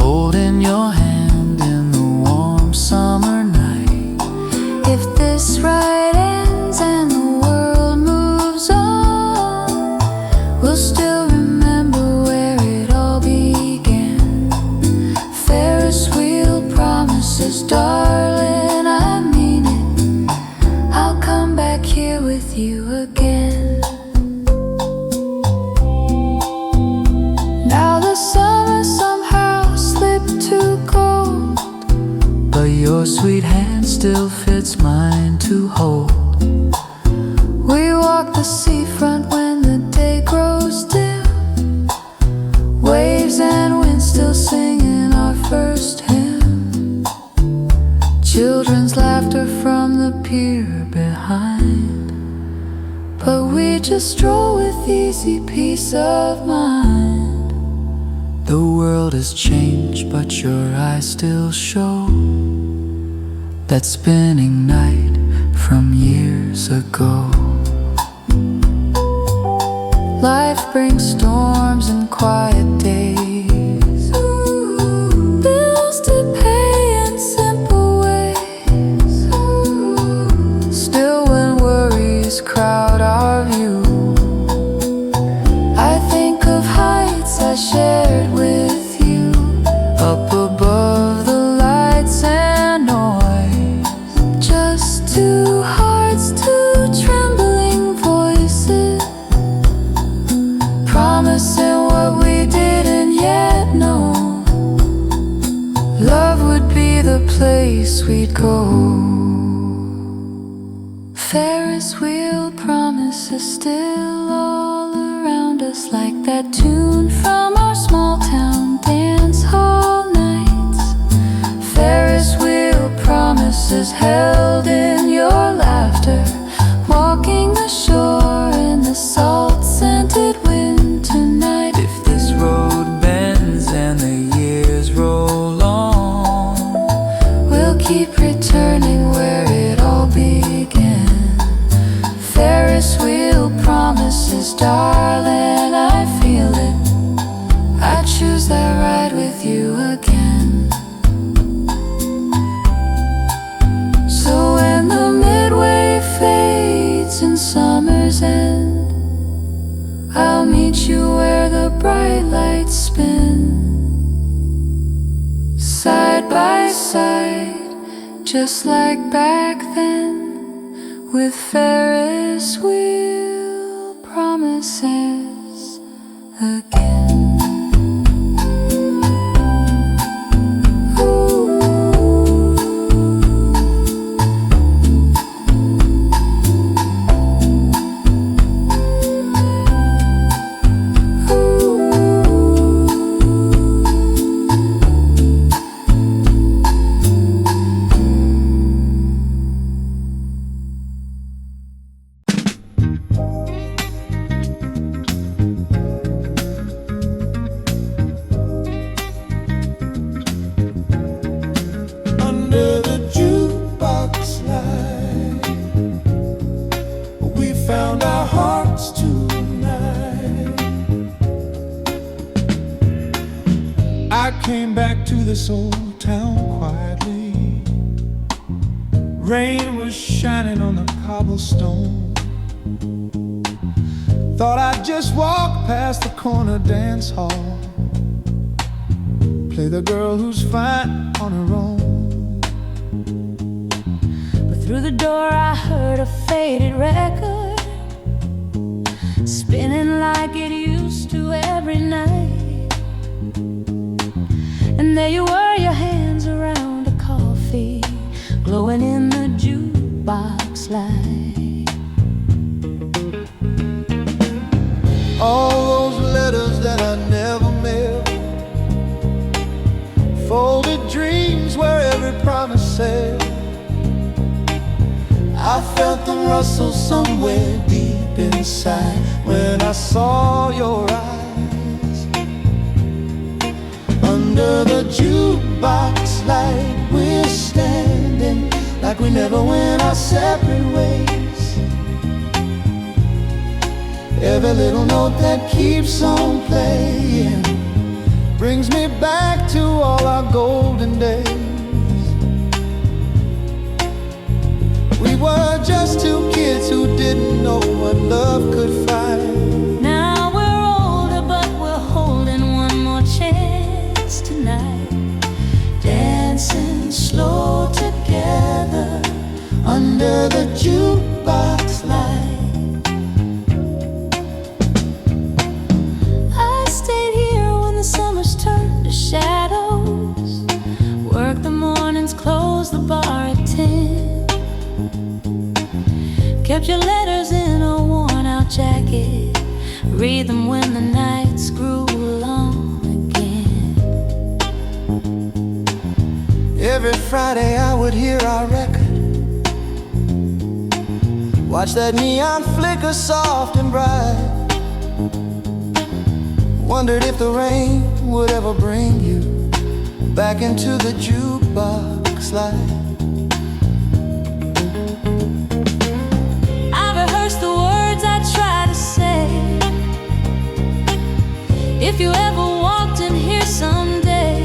holding your hand in the warm summer night. If this ride ends and the world moves on, we'll still remember where it all began. Ferris wheel promises, darling, I mean it. I'll come back here with you again. Now the summer somehow slipped too cold, But your sweet hand still fits mine to hold. we walk the seafront when the day grows dim, waves and wind still singing our first hymn. Children's laughter from the pier behind, but we just stroll with easy peace of mind. The world has changed, but your eyes still show that spinning night from years ago. Life brings storms and quiet days, bills to pay in simple ways. Still when worries crowd our view, I think of heights I shared with you, Up above the lights and noise, just two hearts, two trembling voices, promising what we didn't yet place we'd go. Ferris wheel promises still all around us, like that tune from our small town dance hall nights. Ferris wheel promises held in your laughter, walking the shore in the salt-scented winter night. If this road bends and the years roll on, we'll keep returning where it all began. Ferris wheel promises, darling, I feel it. I choose that ride with you again. So when the midway fades in summer's end, I'll meet you where the bright lights spin, side by side, just like back then, with Ferris wheel promises again. under the jukebox light, we found our hearts tonight. I came back to this old town quietly. Rain was shining on the cobblestone. Thought I'd just walk past the corner dance hall, play the girl who's fine on her own. But through the door I heard a faded record, spinning like it used to every night. And there you were, your hands around a coffee, glowing in the jukebox light. All those letters that I never mailed, folded dreams where every promise said. I felt them rustle somewhere deep inside when I saw your eyes. Under the jukebox light, we're standing like we never went our separate ways. Every little note that keeps on playing brings me back to all our golden days. We were just two kids who didn't know what love could find. Now we're older, but we're holding one more chance tonight, dancing slow together under the jukebox light. Summers turn to shadows, work the mornings, close the bar at 10. Kept your letters in a worn-out jacket, read them when the nights grew long again. Every Friday I would hear our record, watch that neon flicker soft and bright. Wondered if the rain would ever bring you back into the jukebox light. I rehearsed the words I try to say, if you ever walked in here someday.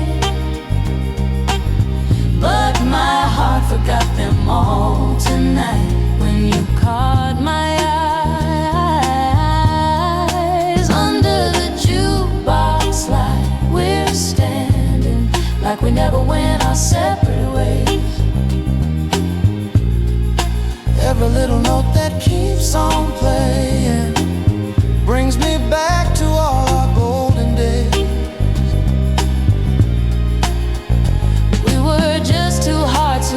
But my heart forgot them all tonight when you caught my eye. We're standing like we never went our separate ways. Every little note that keeps on playing brings me back to all our golden days. We were just two hearts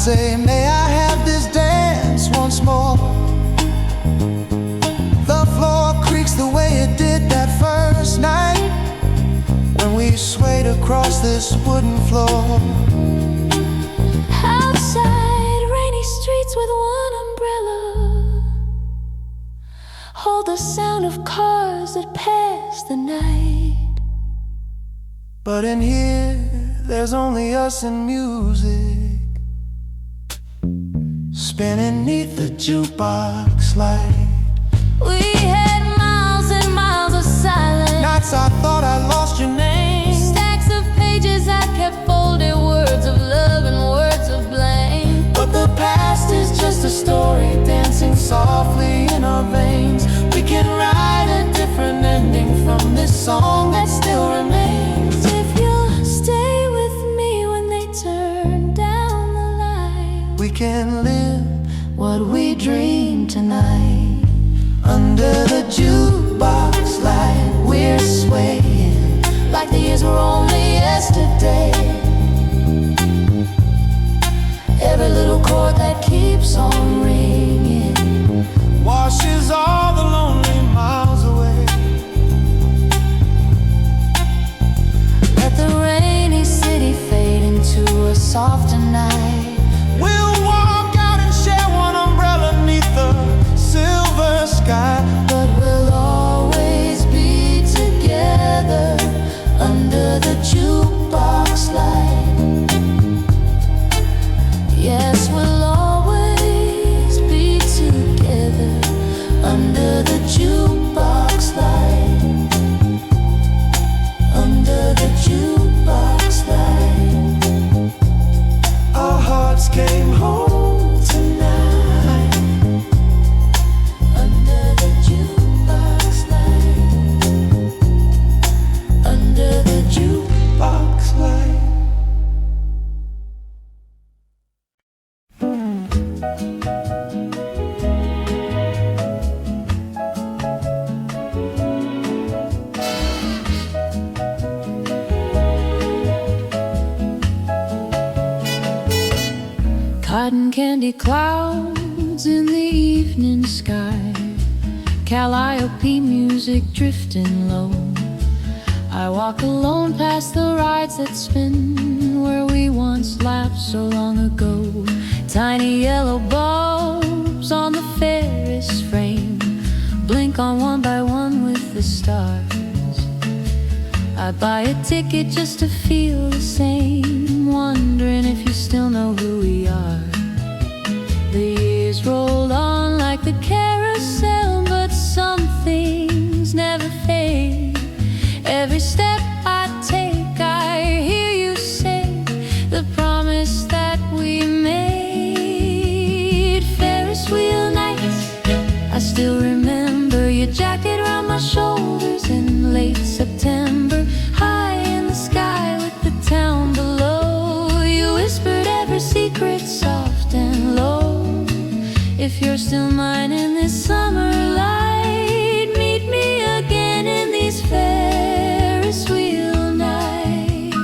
say, may I have this dance once more? The floor creaks the way it did that first night when we swayed across this wooden floor. Outside, rainy streets with one umbrella hold the sound of cars that pass the night. But in here, there's only us and music, spinning neath the jukebox light. We had miles and miles of silence, Nights I thought I lost your name, stacks of pages I kept folded, words of love and words of blame. but the past is just a story dancing softly in our veins. We can write a different ending from this song that still remains. If you'll stay with me when they turn down the light, We can live what we dream tonight. under the jukebox light. We're swaying like the years were only yesterday. Every little chord that keeps on ringing Washes all the lonely miles away. let the rainy city fade into a softer night. We'll walk out and share one umbrella neath the silver sky. But we'll always be together under the jukebox light. Yes, we'll always be together under the jukebox light. Under the jukebox light. Our hearts came home tonight. Under the jukebox light. Under the Box light. cotton candy clouds in the evening sky, Calliope music drifting low. I walk alone past the rides that spin where we once laughed so long ago. Tiny yellow bulbs on the Ferris frame blink on one by one with the stars. I buy a ticket just to feel the same, wondering if you still know who we are. The years rolled on like the carousel, but some things never fade. Every step I take, I hear you say the promise that we made. Ferris wheel nights, I still remember your jacket around my shoulders in late September. High in the sky with the town below, you whispered every secret soft and low. If you're still mine in this summer light, meet me again in these Ferris wheel nights.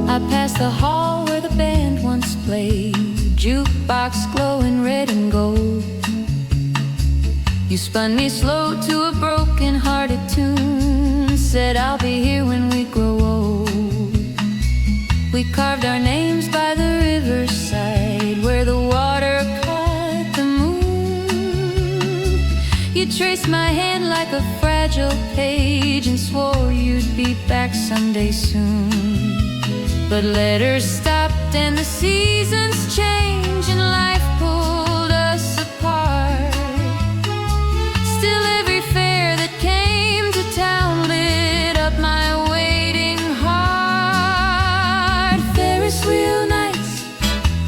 I passed the hall where the band once played, jukebox glowing red and gold. You spun me slow to a broken-hearted tune, said I'll be here when we grow old. We carved our names by the riverside where the water caught the moon. You traced my hand like a fragile page and swore you'd be back someday soon. But letters stopped and the seasons changed and life pulled us apart. Still every fare that came to town lit up my waiting heart. Ferris wheel nights,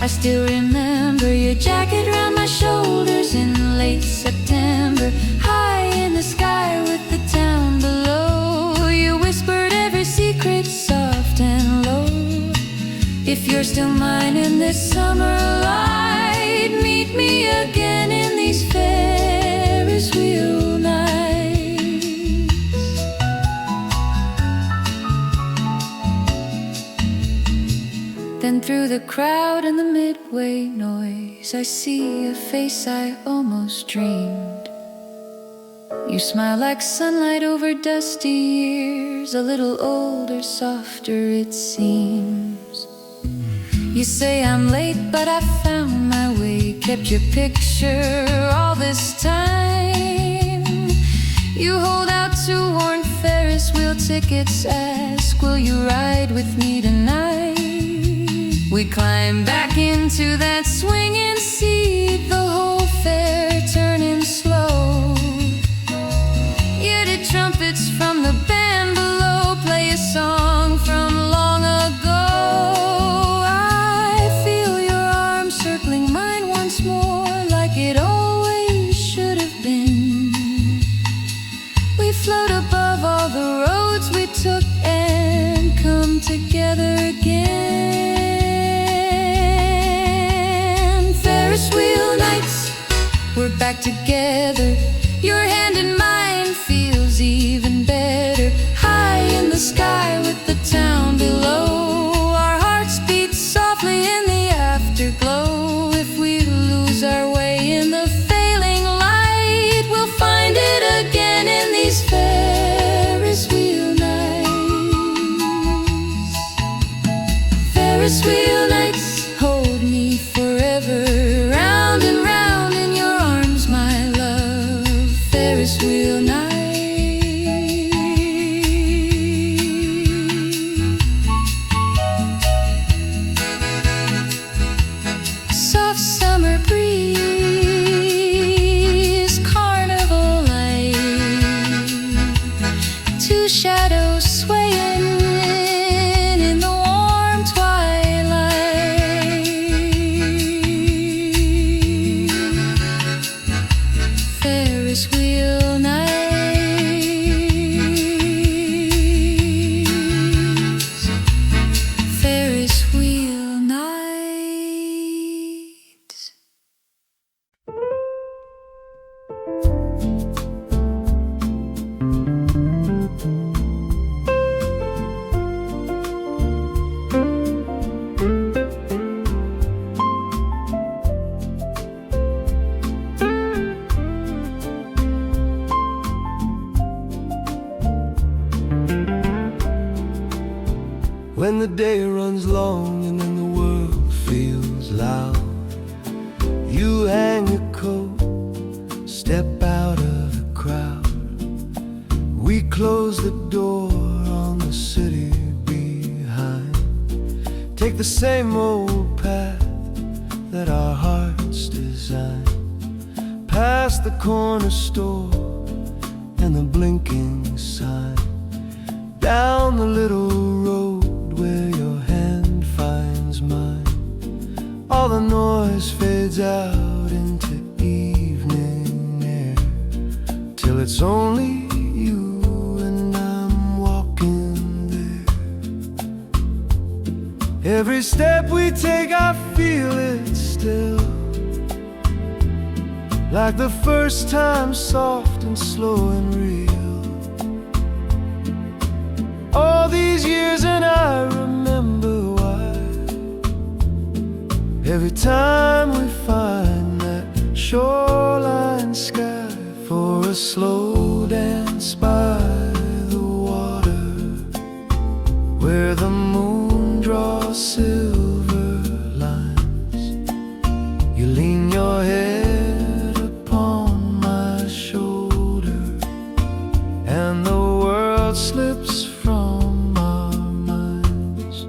I still remember your jacket around my shoulders in late September. High in the sky with the town below, you whispered every secret soft and low. If you're still mine in this summer light, meet me again in these Ferris wheel nights. Then through the crowd and the midway noise, I see a face I almost dreamed. You smile like sunlight over dusty years, a little older, softer it seems. You say I'm late, but I found my way, kept your picture all this time. You hold out 2 worn Ferris wheel tickets, ask, will you ride with me tonight? We climb back into that swinging seat, the whole fair turning slow. Yeah, the trumpets from the band below play a song from long ago. I feel your arms circling mine once more, like it always should have been. We float above all the roads we took and come together again. Ferris wheel nights, we're back together. Your hand in mine feels even better. High in the sky with the town below, our hearts beat softly in the afterglow. If we lose our way in the failing light, we'll find it again in these Ferris wheel nights. Ferris wheel nights, hold me forever, round and round in your arms, my love. Ferris wheel nights. Soft summer breeze, carnival light, 2 shadows swaying in the warm twilight. Ferris wheel nights. Ferris wheel nights. When the day runs long and then the world feels loud, you hang your coat, step out of the crowd. We close the door on the city behind, take the same old path that our hearts design, past the corner store and the blinking sign, down the little road where your hand finds mine. All the noise fades out into evening air, till it's only you and I'm walking there. Every step we take I feel it still, like the first time, soft and slow and real. All these years and I remember why. Every time we find that shoreline sky for a slow dance by the water, where the moon draws silver lines, you lean your head upon my shoulder, and the world slips from our minds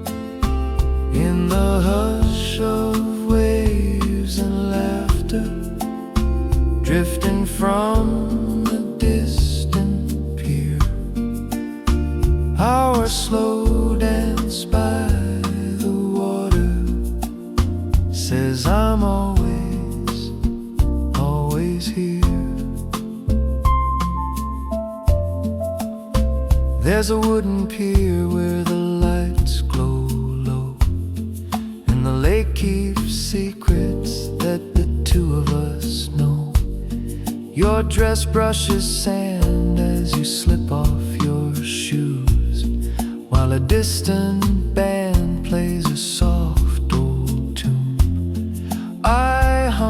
in the hush of waves and laughter, drifting from the distant pier. Our slow dance by the water says I'm always, always here. There's a wooden pier where the lights glow low, and the lake keeps secrets that the 2 of us know. Your dress brushes sand as you slip off your shoes, while a distant band plays a soft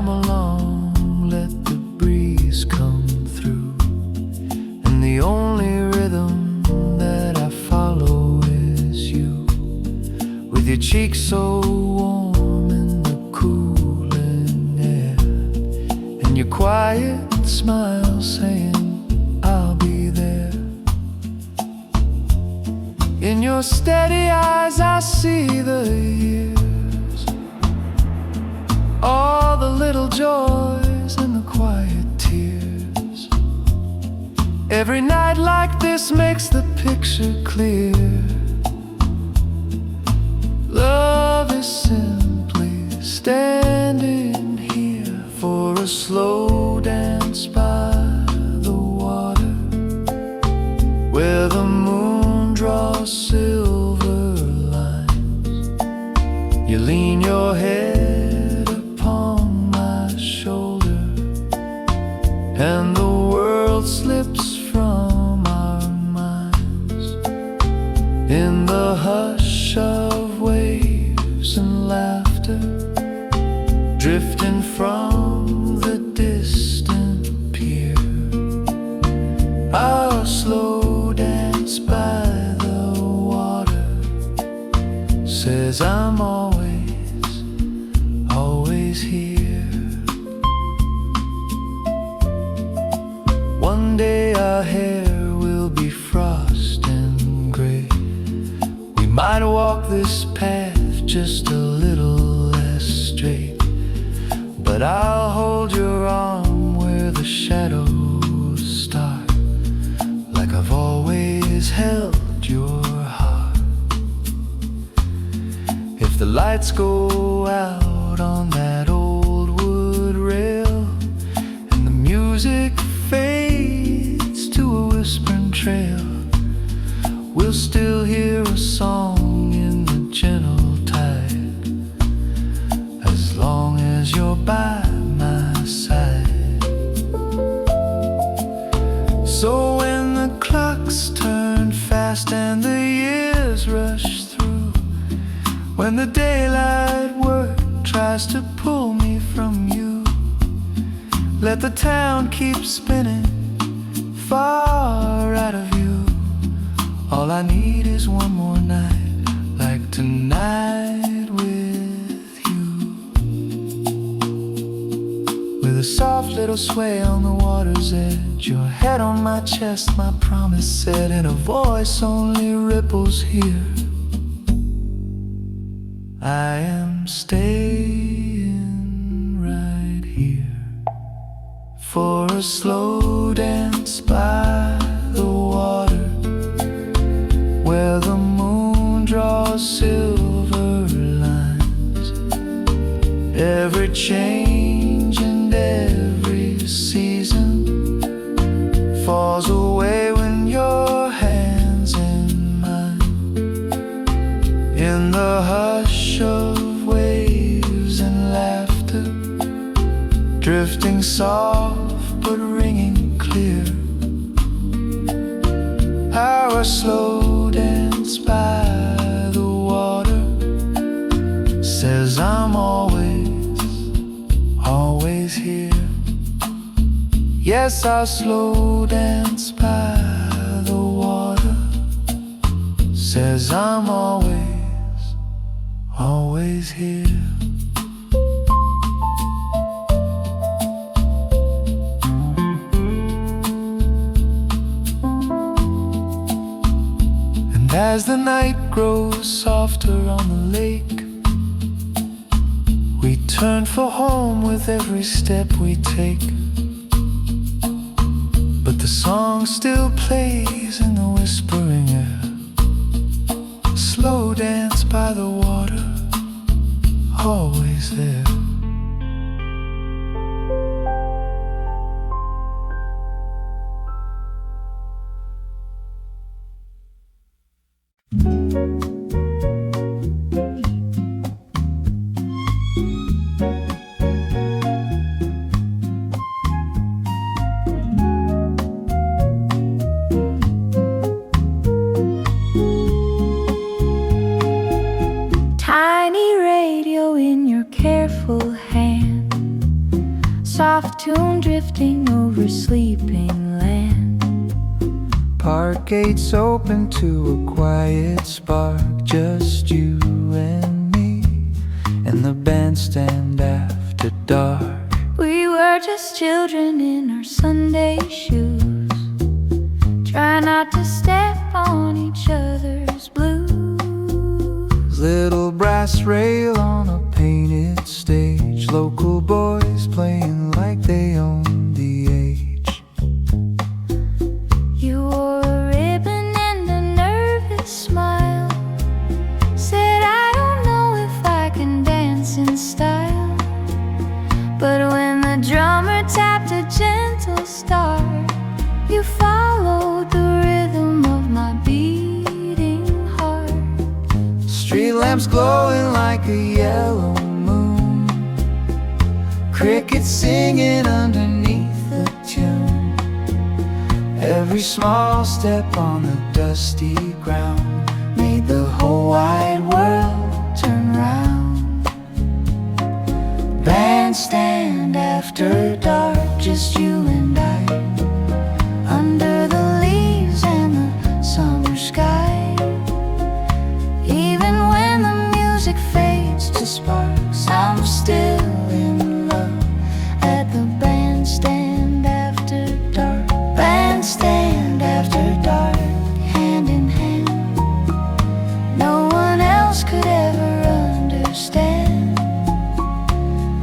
come along, let the breeze come through, and the only rhythm that I follow is you, with your cheeks so warm in the cooling air, and your quiet smile saying I'll be there. In your steady eyes I see the years, all the little joys and the quiet tears. Every night like this makes the picture clear. Love is simply standing here for a slow dance by the water, where the moon draws silver lines. You lean your head upon my shoulder, and the world slips from our minds in the hush of waves and laughter, drifting from the distant pier. Our slow dance by the water says I'm always, always here. One day our hair will be frost and gray. We might walk this path just a little less straight, but I'll hold your arm where the shadows start, like I've always held your heart. If the lights go out on that old wood rail, and the music fades to a whispering trail, we'll still hear a song in the gentle tide, as long as you're by my side. So when the clocks turn fast and the years rush through, when the daylight work tries to pull me from you, let the town keep spinning far out of view. All I need is one more night like tonight with you, with a soft little sway on the water's edge, your head on my chest, my promise said in a voice only ripples hear. I am staying right here for a slow dance by the water, where the moon draws silver lines. Every change and every season falls away when your hands in mine, in the hush of waves and laughter, drifting soft but ringing clear. Our slow dance by the water says I'm always, always here. Yes, our slow dance by the water says I'm always, always here. As the night grows softer on the lake, we turn for home with every step we take, but the song still plays in the whispering air. A slow dance by the water, always there. Tiny radio in your careful soft tune drifting over sleeping land. Park gates open to a quiet spark, just you and me in the bandstand after dark. We were just children in our Sunday shoes, try not to step on each other's blues. Little brass rail on a painted stage, local boys playing like they own the age. You wore a ribbon and a nervous smile, said I don't know if I can dance in style. But when the drummer tapped a gentle start, you followed the rhythm of my beating heart. Street lamps glowing like a yellow moon, crickets singing underneath the tune. Every small step on the dusty ground made the whole wide world turn round. Bandstand after dark, just you and I, under the leaves and the summer sky. Even when the music fades to sparks, I'm still in love at the bandstand after dark. Bandstand after dark, hand in hand. No one else could ever understand.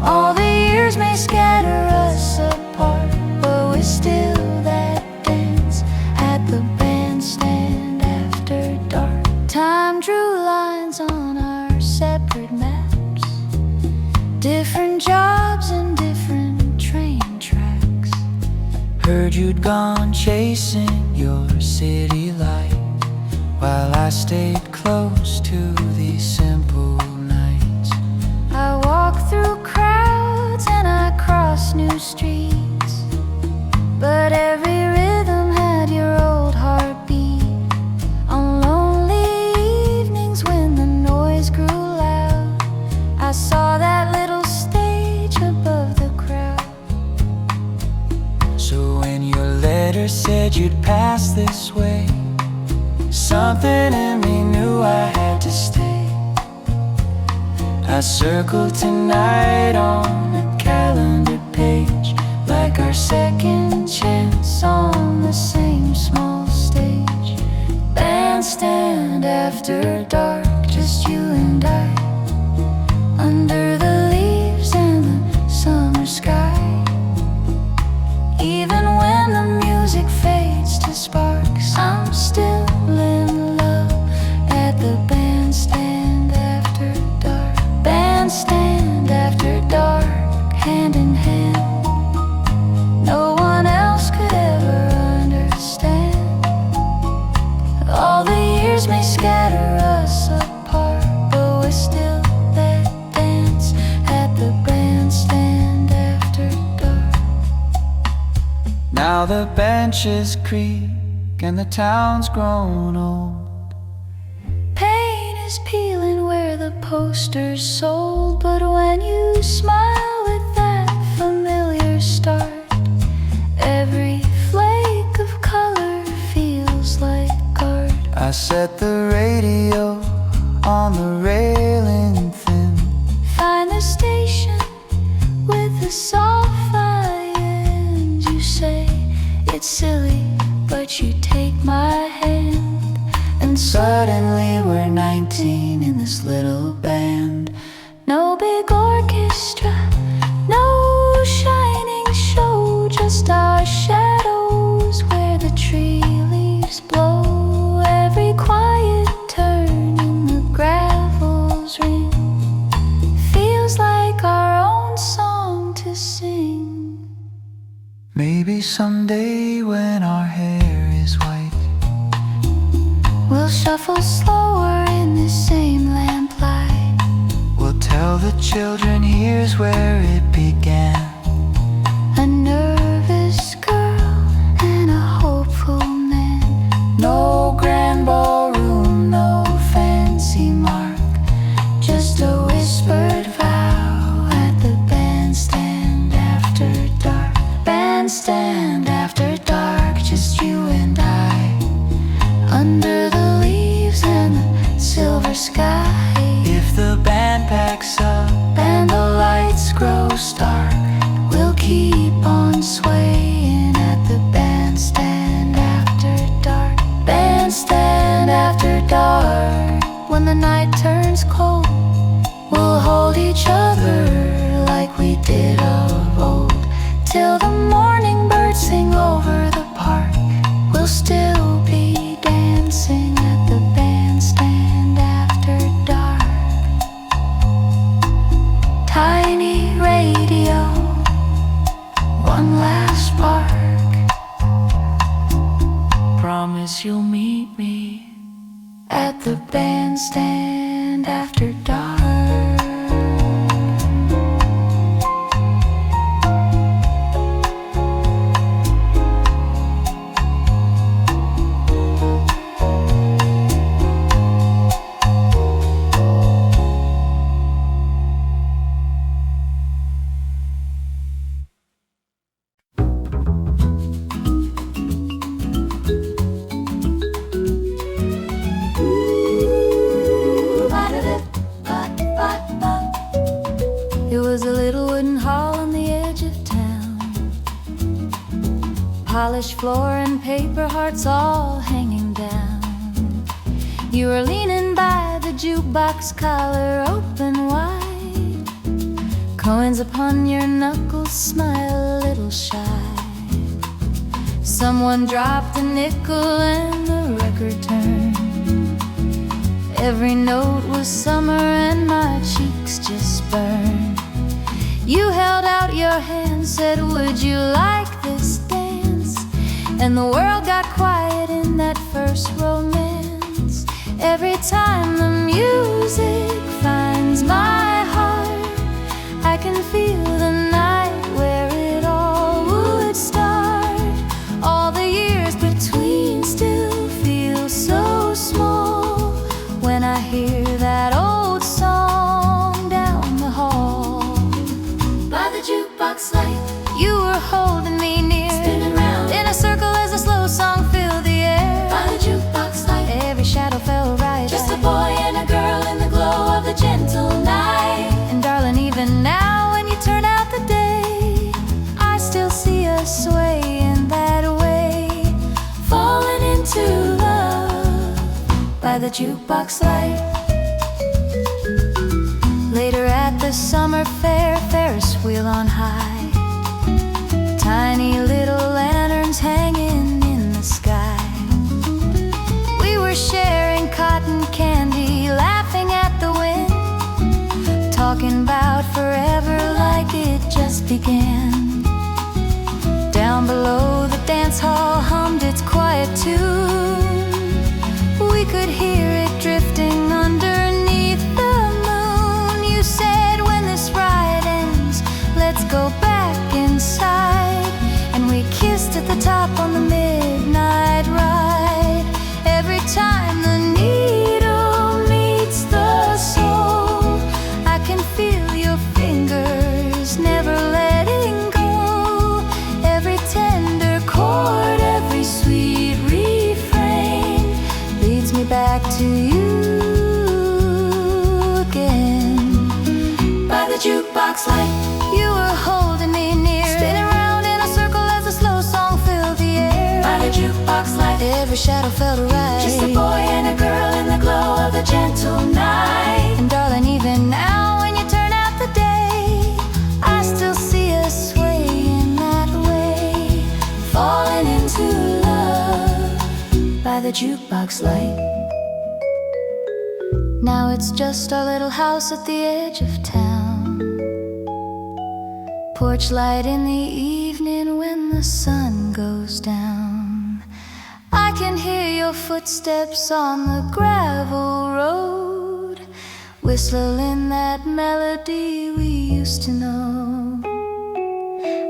All the years may scatter us apart, but we're still that dance at the bandstand after dark. Time drew lines on our separate maps, different jobs and different train tracks. Heard you'd gone chasing your city light, while I stayed close to these simple nights. I walked through crowds and I crossed new streets, but every rhythm had your old heartbeat. On lonely evenings when the noise grew loud, I saw that little stage above the crowd. So when your letter said you'd pass this way, something in me knew I had to stay. I circled tonight on the calendar page, like our second chance on the same small stage. Bandstand after dark, just you and I, under the leaves and the summer sky. Even when the music fades to sparks, I'm still in love at the bandstand after dark. Bandstand after dark, hand in hand. No one else could ever understand. All the years may scatter us apart, but we're still that dance at the bandstand after dark. Now the benches creak and the town's grown old. Paint is peeling where the posters sold, but when you smile with that familiar start, every flake of color feels like art. I set the radio on the railing thin, Find the station with the soft violins. You say it's silly, but you take my hand, and suddenly we're 19 in this little band. no big orchestra, no shining show, just our shadows where the tree leaves blow. Every quiet turn in the gravel's ring feels like our own song to sing. Maybe someday when our hair is white, We'll shuffle slower in the same lamplight. we'll tell the children here's where it began. A nervous girl and a hopeful man. No grand ballroom, no fancy mark, just a whispered vow at the bandstand after dark. each other like we did of old, till the morning birds sing over the park. We'll still be dancing at the bandstand after dark. Tiny radio, one last spark. Promise you'll meet me at the bandstand after dark. It was a little wooden hall on the edge of town, polished floor and paper hearts all hanging down. You were leaning by the jukebox, collar open wide, coins upon your knuckles, smile a little shy. Someone dropped a nickel and the record turned. Every note was summer and my cheeks just burned. You held out your hand, said, would you like this dance? And the world got quiet in that first romance. Every time the music finds my heart, I can feel the night where it all would start. All the years between still feel so small when I hear that old song down the hall. By the jukebox light, you were holding me near, spinning round in a circle as a slow song filled the air. By the jukebox light, every shadow fell right, just a boy and a girl in the glow of the gentle night. And darling, even now when you turn out the day, I still see us swaying that way, falling into love by the jukebox light. Later at the summer fair, Ferris wheel on high, tiny little lanterns hanging in the sky. We were sharing cotton candy, laughing at the wind, talking about forever like it just began. Down below the dance hall hummed its quiet tune. We could hear it drifting underneath the moon. You said, when this ride ends, let's go back inside. And we kissed at the top on the midnight ride. Every time the needle meets the soul, I can feel your fingers never letting go. Every tender chord, every sweet refrain leads me back to you again. By the jukebox light, you were holding me near, spinning round in a circle as a slow song filled the air. By the jukebox light, every shadow felt right, just a boy and a girl in the glow of the gentle night. And darling, even now when you turn out the day, I still see us swaying that way, falling into love by the jukebox light. Now it's just our little house at the edge of town, porch light in the evening when the sun goes down. I can hear your footsteps on the gravel road, whistling that melody we used to know.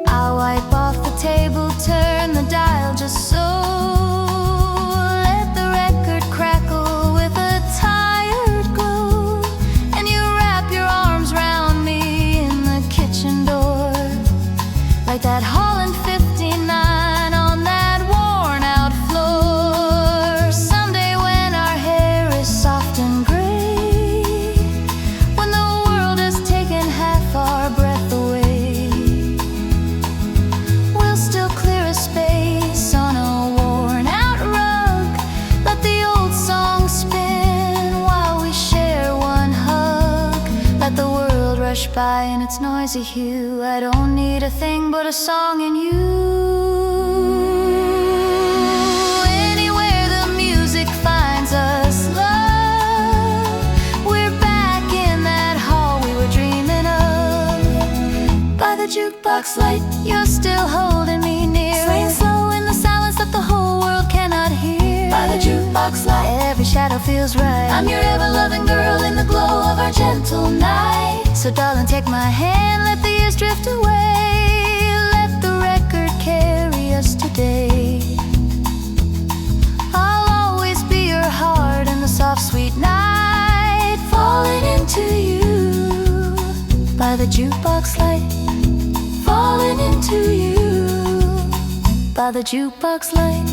I'll wipe off the table, turn the dial just so, let the record crackle with a tired glow. And you wrap your arms round me in the kitchen door, like that Holland 59 on that worn out floor. Someday when our hair is soft and gray, when the world has taken half our breath away, we'll still clear a space on a worn rush by in its noisy hue. I don't need a thing but a song and you. Anywhere the music finds us, love, we're back in that hall we were dreaming of. By the jukebox light, you're still holding me near, swaying slow in the silence that the whole world cannot hear. By the jukebox light, every shadow feels right. I'm your ever-loving girl in the glow of our gentle night. So darling, take my hand, let the years drift away. Let the record carry us today. I'll always be your heart in the soft, sweet night, falling into you. By the jukebox light, falling into you. By the jukebox light.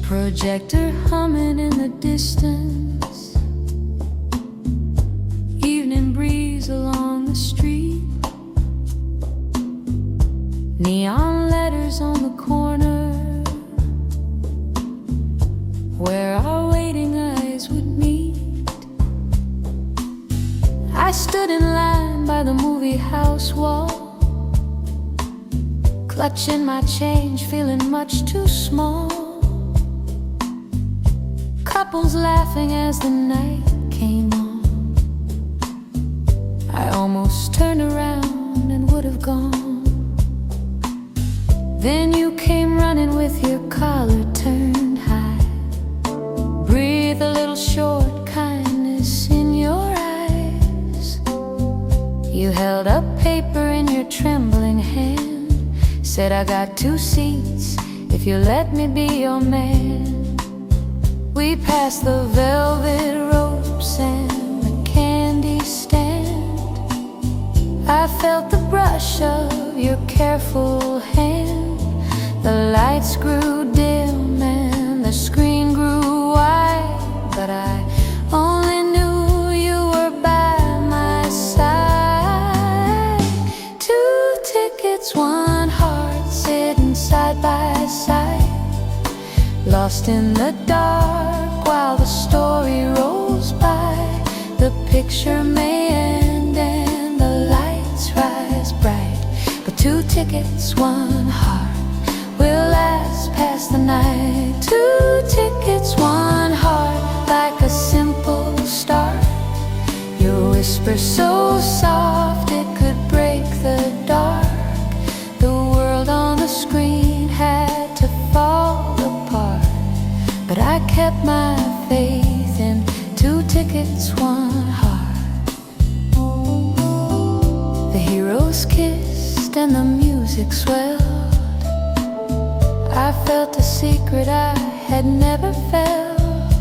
Projector humming in the distance, evening breeze along the street, neon letters on the corner where our waiting eyes would meet. I stood in line by the movie house wall, clutching my change, feeling much too small. Couples laughing as the night came on. I almost turned around and would have gone. Then you came running with your collar turned high. Breathe a little short kindness in your eyes. You held up paper in your trembling hand, said I got 2 seats if you let me be your man. We passed the velvet ropes and the candy stand. I felt the brush of your careful hand. The lights grew dim and the screen grew wide, but I only knew you were by my side. 2 tickets, 1 heart, sitting side by side, lost in the dark while the story rolls by. The picture may end and the lights rise bright, but 2 tickets, 1 heart will last past the night. 2 tickets, 1 heart, like a simple start. Your whisper so soft it could break the dark. The world on the screen had to fall apart, but I kept my faith in 2 tickets, 1 heart. The heroes kissed and the music swelled. I felt a secret I had never felt.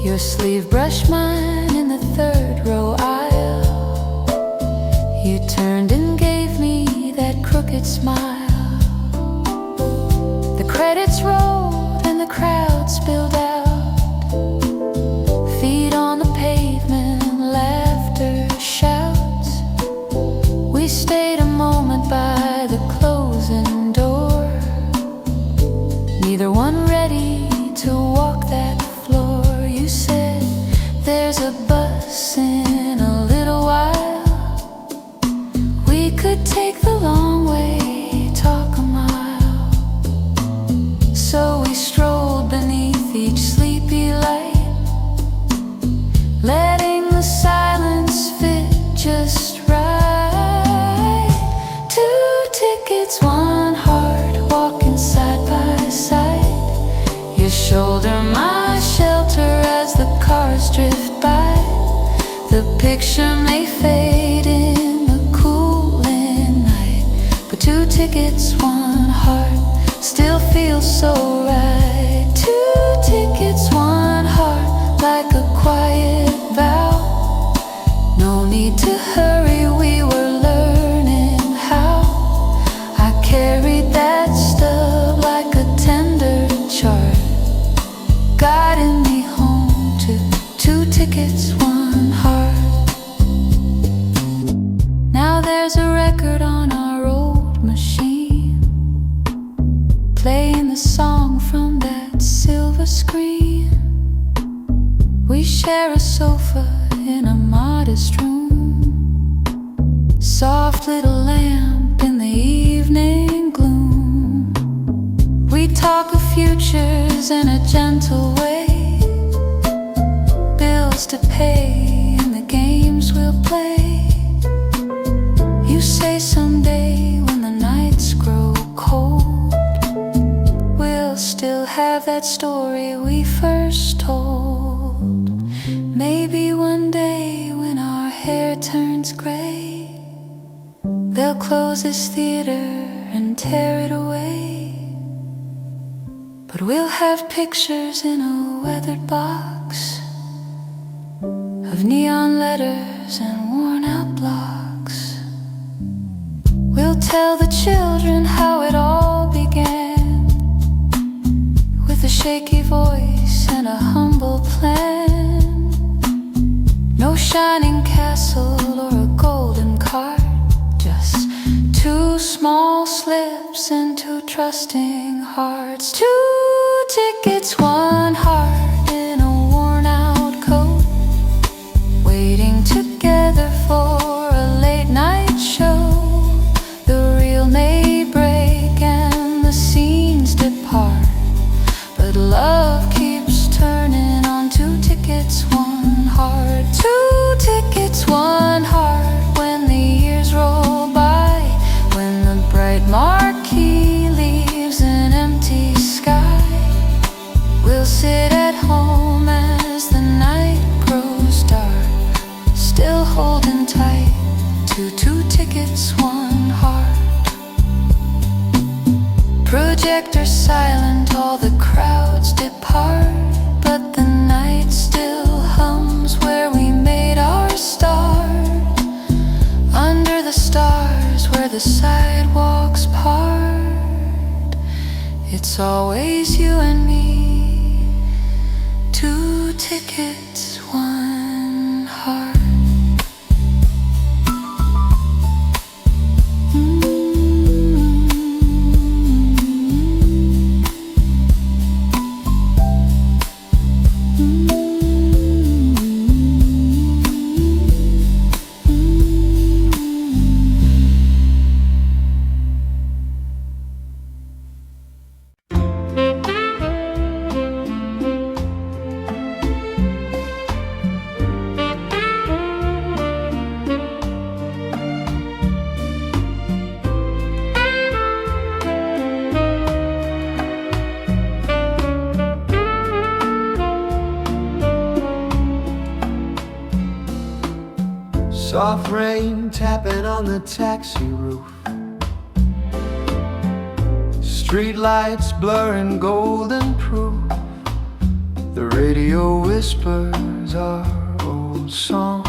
Your sleeve brushed mine in the 3rd row aisle. You turned and gave me that crooked smile. The credits rolled and the crowd spilled out. Feet on the pavement, laughter, shouts. We stayed a moment by the closing door, neither one ready to walk that floor. You said, there's a bus in a little while. We could take the long way, talk a mile. So we strolled beneath each sleepy light, letting the silence fit just right. 2 tickets, 1 heart, walking side by side. Your shoulder, my shelter as the cars drift by. The picture may fade in the cooling night, but 2 tickets, 1 heart still feels so right. 2 tickets, 1 heart, like a quiet vow. No need to hurry, we tickets, one heart. Now there's a record on our old machine, playing the song from that silver screen. We share a sofa in a modest room, soft little lamp in the evening gloom. We talk of futures in a gentle way, bills to pay and the games we'll play. You say someday when the nights grow cold, we'll still have that story we first told. Maybe one day when our hair turns gray, they'll close this theater and tear it away. But we'll have pictures in a weathered box of neon letters and worn out blocks. We'll tell the children how it all began, with a shaky voice and a humble plan. No shining castle or a golden cart, just two small slips and two trusting hearts. Two tickets, one heart in a worn out coat, waiting together for a late night show. The reel may break and the scenes depart, but love keeps turning on. Two tickets, one heart. Two tickets, one heart. When the years roll by, when the bright marquee leaves an empty sky, we'll sit at home as the night grows dark, still holding tight to two tickets, one heart. Projector silent, all the crowds depart, but the night still hums where we made our start. Under the stars where the sidewalks part, it's always you and me. Two tickets, one heart. Soft rain tapping on the taxi roof, street lights blurring golden proof. The radio whispers our old song,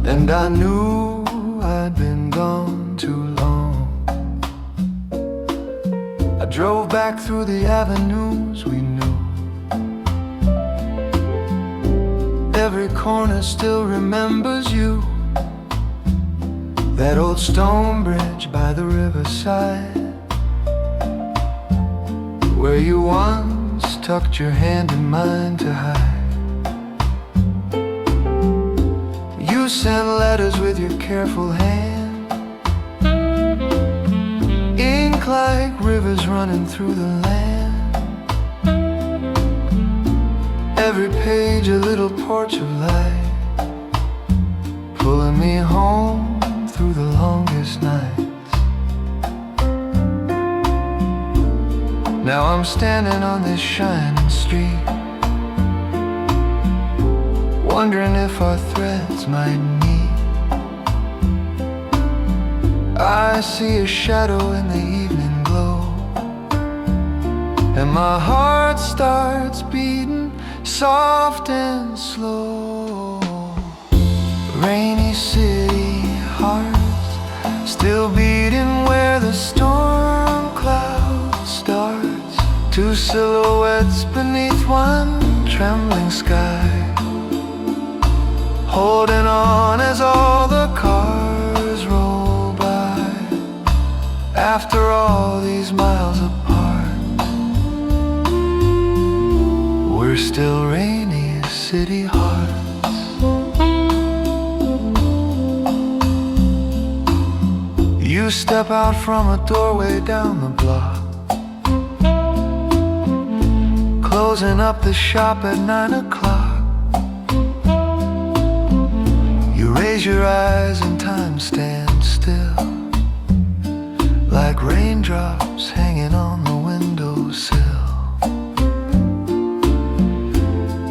and I knew I'd been gone too long. I drove back through the avenues we knew. Every corner still remembers you. That old stone bridge by the riverside, where you once tucked your hand in mine to hide. You sent letters with your careful hand, ink like rivers running through the land. Every page a little porch of light, pulling me home through the longest nights. Now I'm standing on this shining street, wondering if our threads might meet. I see a shadow in the evening glow, and my heart starts beating soft and slow. Rainy city hearts still beating where the storm cloud starts. Two silhouettes beneath one trembling sky, holding on as all the cars roll by. After all these miles apart, we're still rainy city hearts. You step out from a doorway down the block, closing up the shop at 9 o'clock. You raise your eyes and time stands still, like raindrops hanging on the windowsill.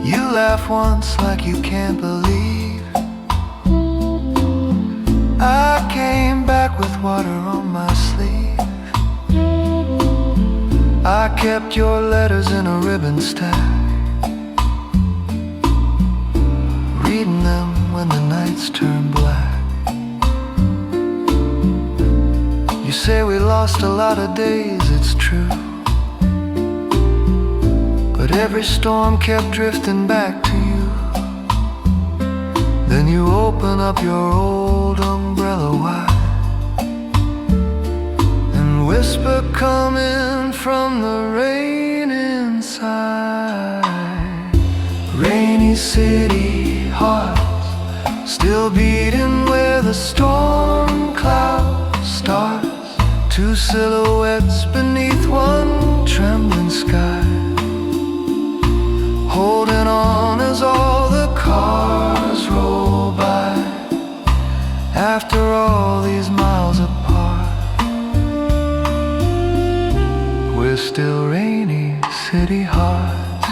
You laugh once like you can't believe I came back with water on my sleeve. I kept your letters in a ribbon stack, reading them when the nights turn black. You say we lost a lot of days, it's true, but every storm kept drifting back to you. Then you open up your old umbrella wide and whisper coming from the rain inside. Rainy city hearts still beating where the storm cloud starts. Two silhouettes beneath one trembling sky, holding on as all the cars roll by. After all these miles apart, we're still rainy city hearts.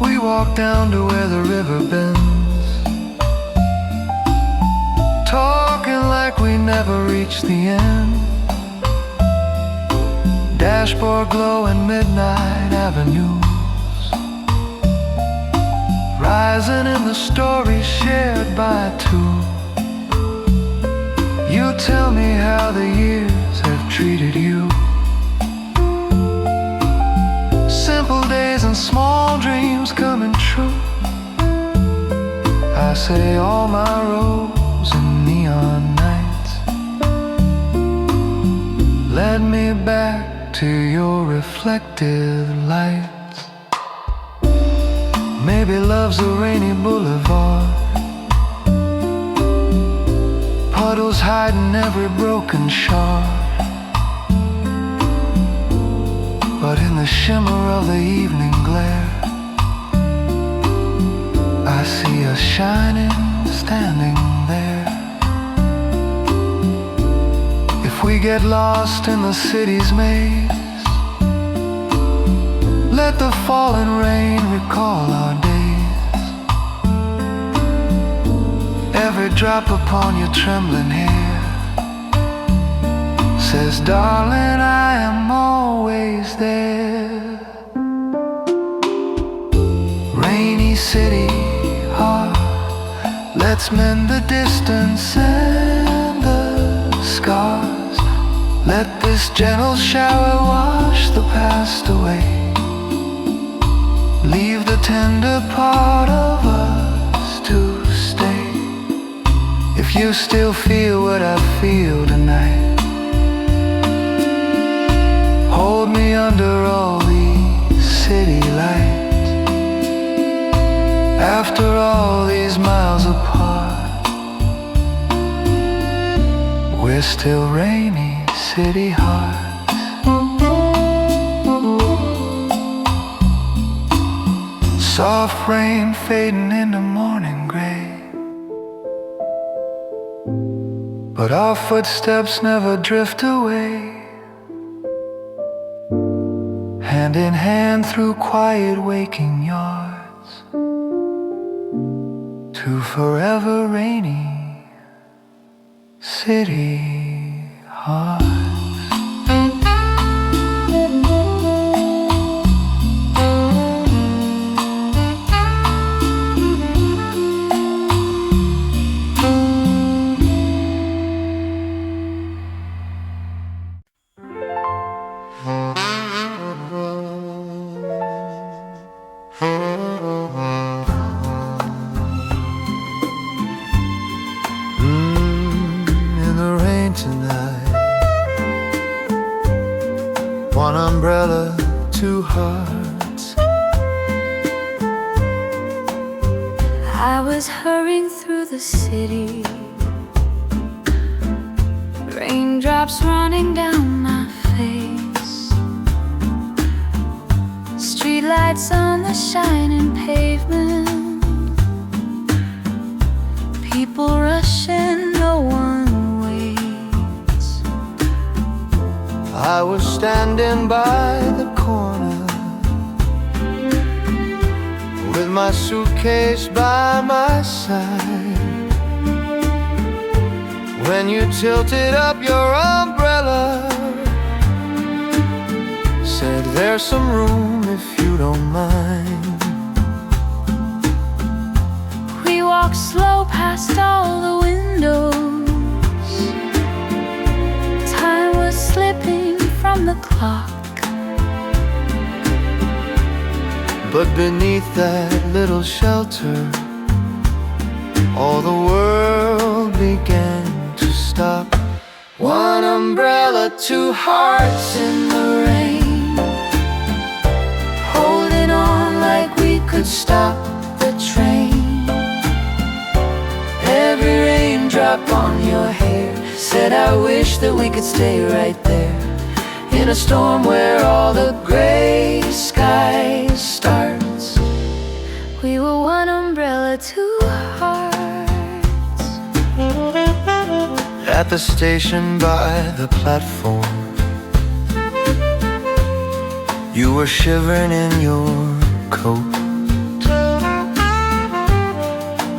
We walk down to where the river bends, talking like we never reached the end. Dashboard glow and midnight avenues, rising in the stories shared by two. You tell me how the years have treated you. Simple days and small dreams coming true. I say all my rose and neon nights led me back to your reflected lights. Maybe love's a rainy boulevard, puddles hiding every broken shard. But in the shimmer of the evening glare, I see us shining, standing there. If we get lost in the city's maze, let the falling rain recall our days. Every drop upon your trembling hair says, darling, I am always there. Rainy city heart, let's mend the distance and the scars. Let this gentle shower wash the past away. Leave the tender part of us to stay. If you still feel what I feel tonight, hold me under all these city lights. After all these miles apart, we're still rainy city hearts. Soft rain fading into morning gray, but our footsteps never drift away. Hand in hand through quiet waking yards to forever rainy city hearts. In the rain tonight, one umbrella, two hearts. I was hurrying through the city, raindrops running down my face, streetlights on the shining pavement, people rushing, no one waits. I was standing by the corner with my suitcase by my side, when you tilted up your umbrella, said there's some room if you don't mind. We walked slow past all the windows, time was slipping from the clock, but beneath that little shelter, all the world began to stop. One umbrella, two hearts in the rain, holding on like we could stop the train. Every raindrop on your hair said I wish that we could stay right there, in a storm where all the gray sky starts. we were one umbrella, two hearts. At the station by the platform, you were shivering in your coat.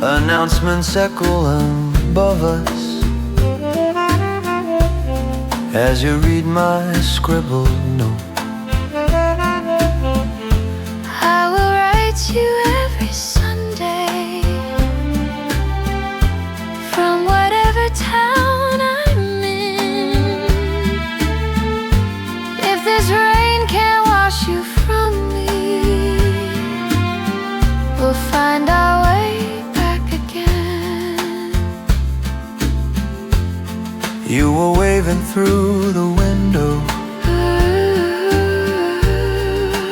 Announcements echo above us as you read my scribbled note. I will write you every Sunday, from whatever town I'm in. If this rain can't wash you from me, we'll find our way back again. You were waving through the window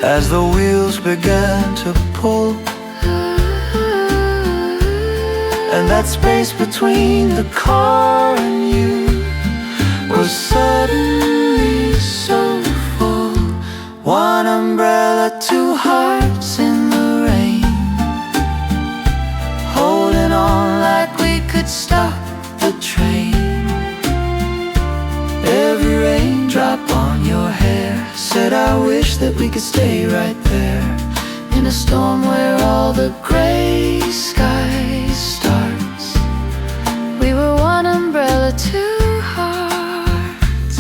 as the wheels began to pull, and that space between the car and you was suddenly so full. One umbrella, two hearts in the rain, holding on like we could stop the train. Every raindrop on your hair said I wish that we could stay right there, in a storm where all the gray sky starts. We were one umbrella, two hearts.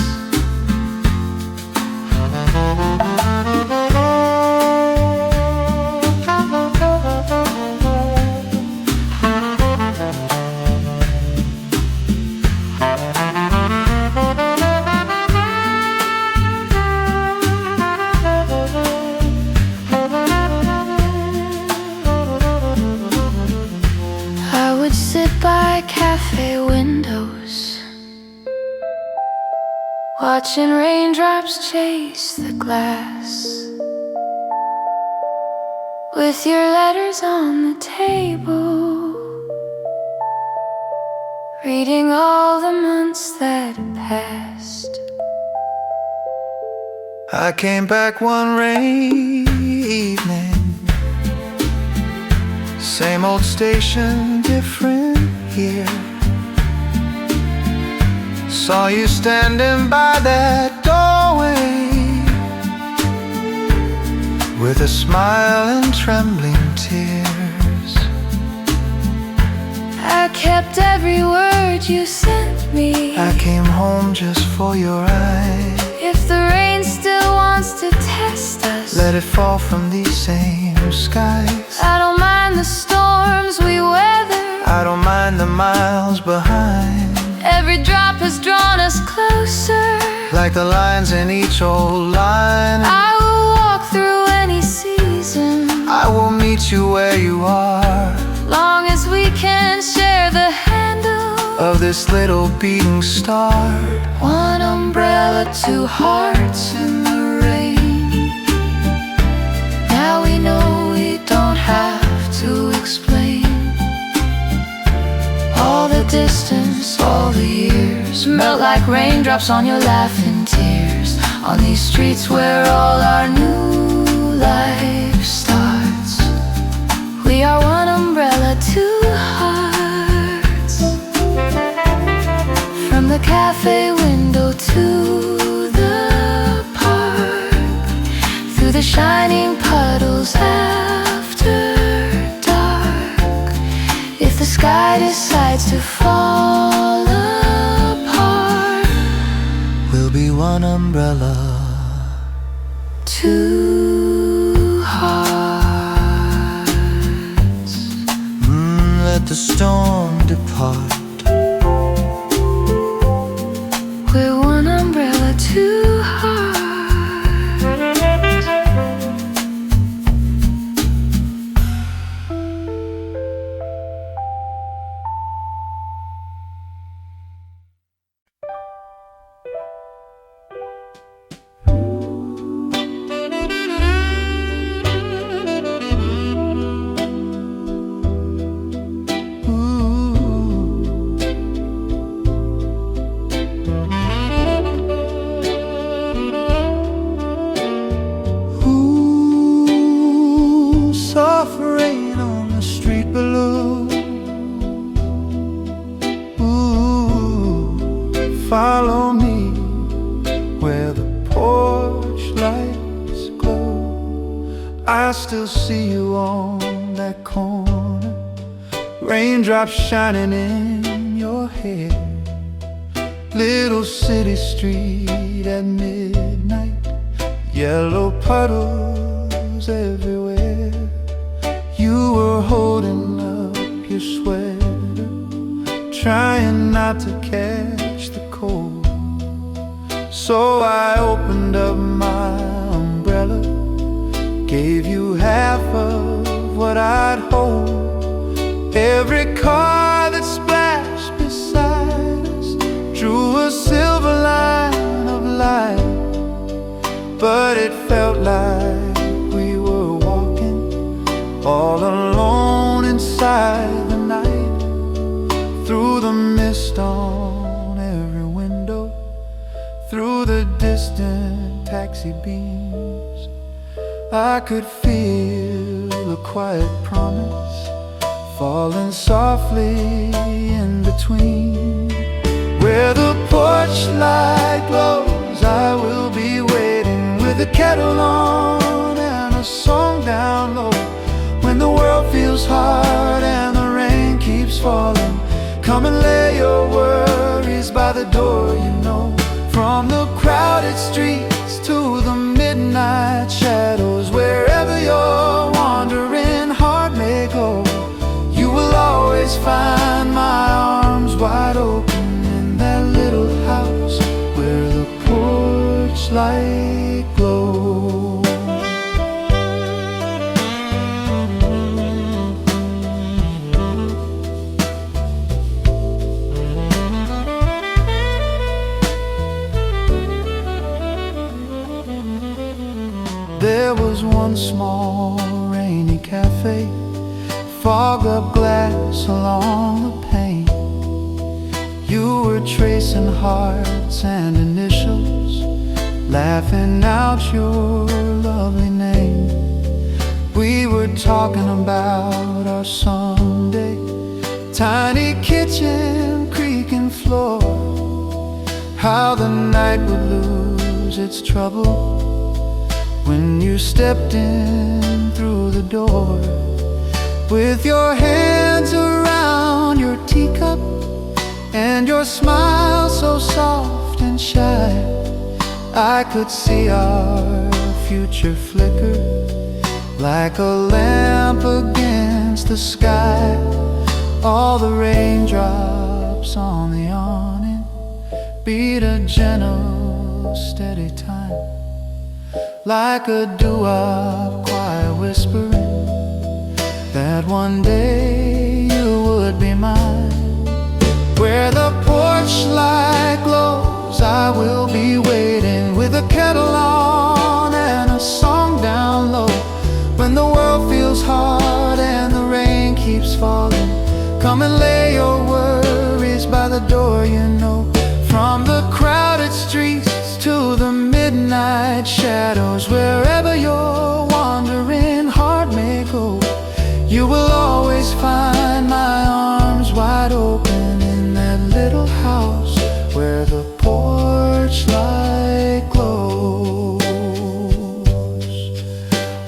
I would sit by cafe windows, watching raindrops chase the glass, with your letters on the table, reading all the months that had passed. I came back one rainy evening, same old station, different here. Saw you standing by that doorway, with a smile and trembling tears. I kept every word you sent me. I came home just for your eyes. If the rain still wants to test us, Let it fall from these same skies. I don't mind the storms we weather. I don't mind the miles behind, Every drop has drawn us closer. like the lines in each old line. I will walk through any season. I will will meet you where you are, long as we can share the handle of this little beating star. One umbrella, two hearts in the rain. Now we know we don't have to explain. All the distance, all the years melt like raindrops on your laughing tears, on these streets where all our new life starts. We are one umbrella, two hearts. From the cafe window to the park, through the shining puddles after dark. If the sky decides to fall apart, We'll be one umbrella, two hearts. Let the storm depart. We're one umbrella, two hearts. Soft rain on the street below. Follow me where the porch lights glow. I still see you on that corner, raindrops shining in your hair. Little city street at midnight, yellow puddles everywhere. You were holding up your sweater, trying not to catch the cold. So I opened up my umbrella, gave you half of what I'd hold. Every car that splashed beside us drew a silver line of light, but it felt like we were walking all alone inside the night. Through the mist on every window, through the distant taxi beams, I could feel a quiet promise falling softly in between. Where the porch light glows, I will be waiting with a kettle on and a song down low. When the world feels hard and the rain keeps falling, come and lay your worries by the door, you know. From the crowded streets to the midnight shadows, wherever your wandering heart may go, you will always find my arms wide open in that little house where the porch light glows. There was one small rainy cafe, fogged up glass along the pane. You were tracing hearts and initials, laughing out your lovely name. We were talking about our someday, tiny kitchen, creaking floor, how the night would lose its trouble when you stepped in through the door. With your hands around your teacup and your smile so soft and shy, I could see our future flicker like a lamp against the sky. All the raindrops on the awning beat a gentle, steady time, like a doo-wop choir whispering that one day you would be mine. Where the porch light glows, I will be waiting with a kettle on and a song down low. When the world feels hard and the rain keeps falling, come and lay your worries by the door, you know. From the crowded streets to the midnight shadows, wherever your wandering heart may go, you will always find my arms wide open in that little house where the porch light glows.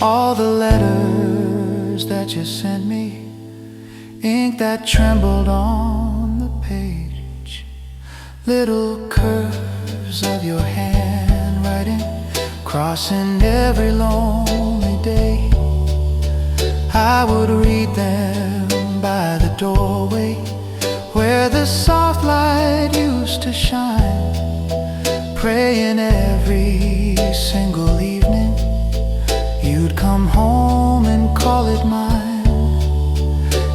All the letters that you sent me, ink that trembled on the page, little curves of your handwriting crossing every lonely day. I would read them by the doorway where the soft light used to shine, praying every single evening you'd come home and call it mine.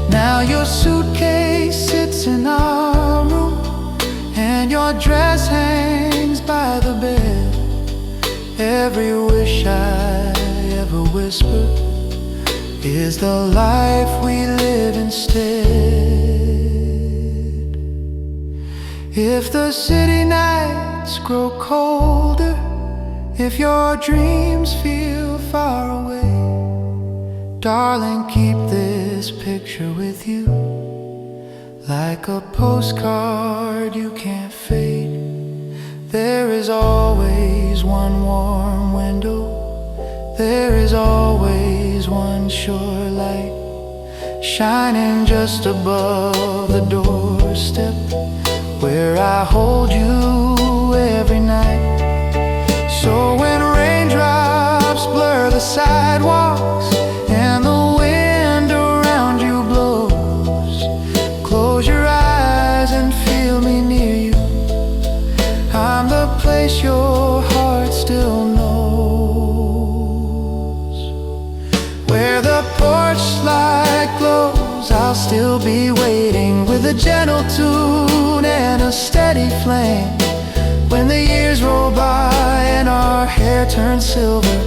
Now your suitcase sits in our room and your dress hangs by the bed. Every wish I ever whispered is the life we live instead. If the city nights grow colder, if your dreams feel far away, darling, keep this picture with you, like a postcard you can't fade. There is always one warm window, there is always one sure light, shining just above the doorstep where I hold you every night. So when raindrops blur the sidewalks and the wind around you blows, close your eyes and feel me near you. I'm the place your heart still knows. Where the porch light glows, I'll still be waiting with a gentle tune and a steady flame. When the years roll by and our hair turns silver,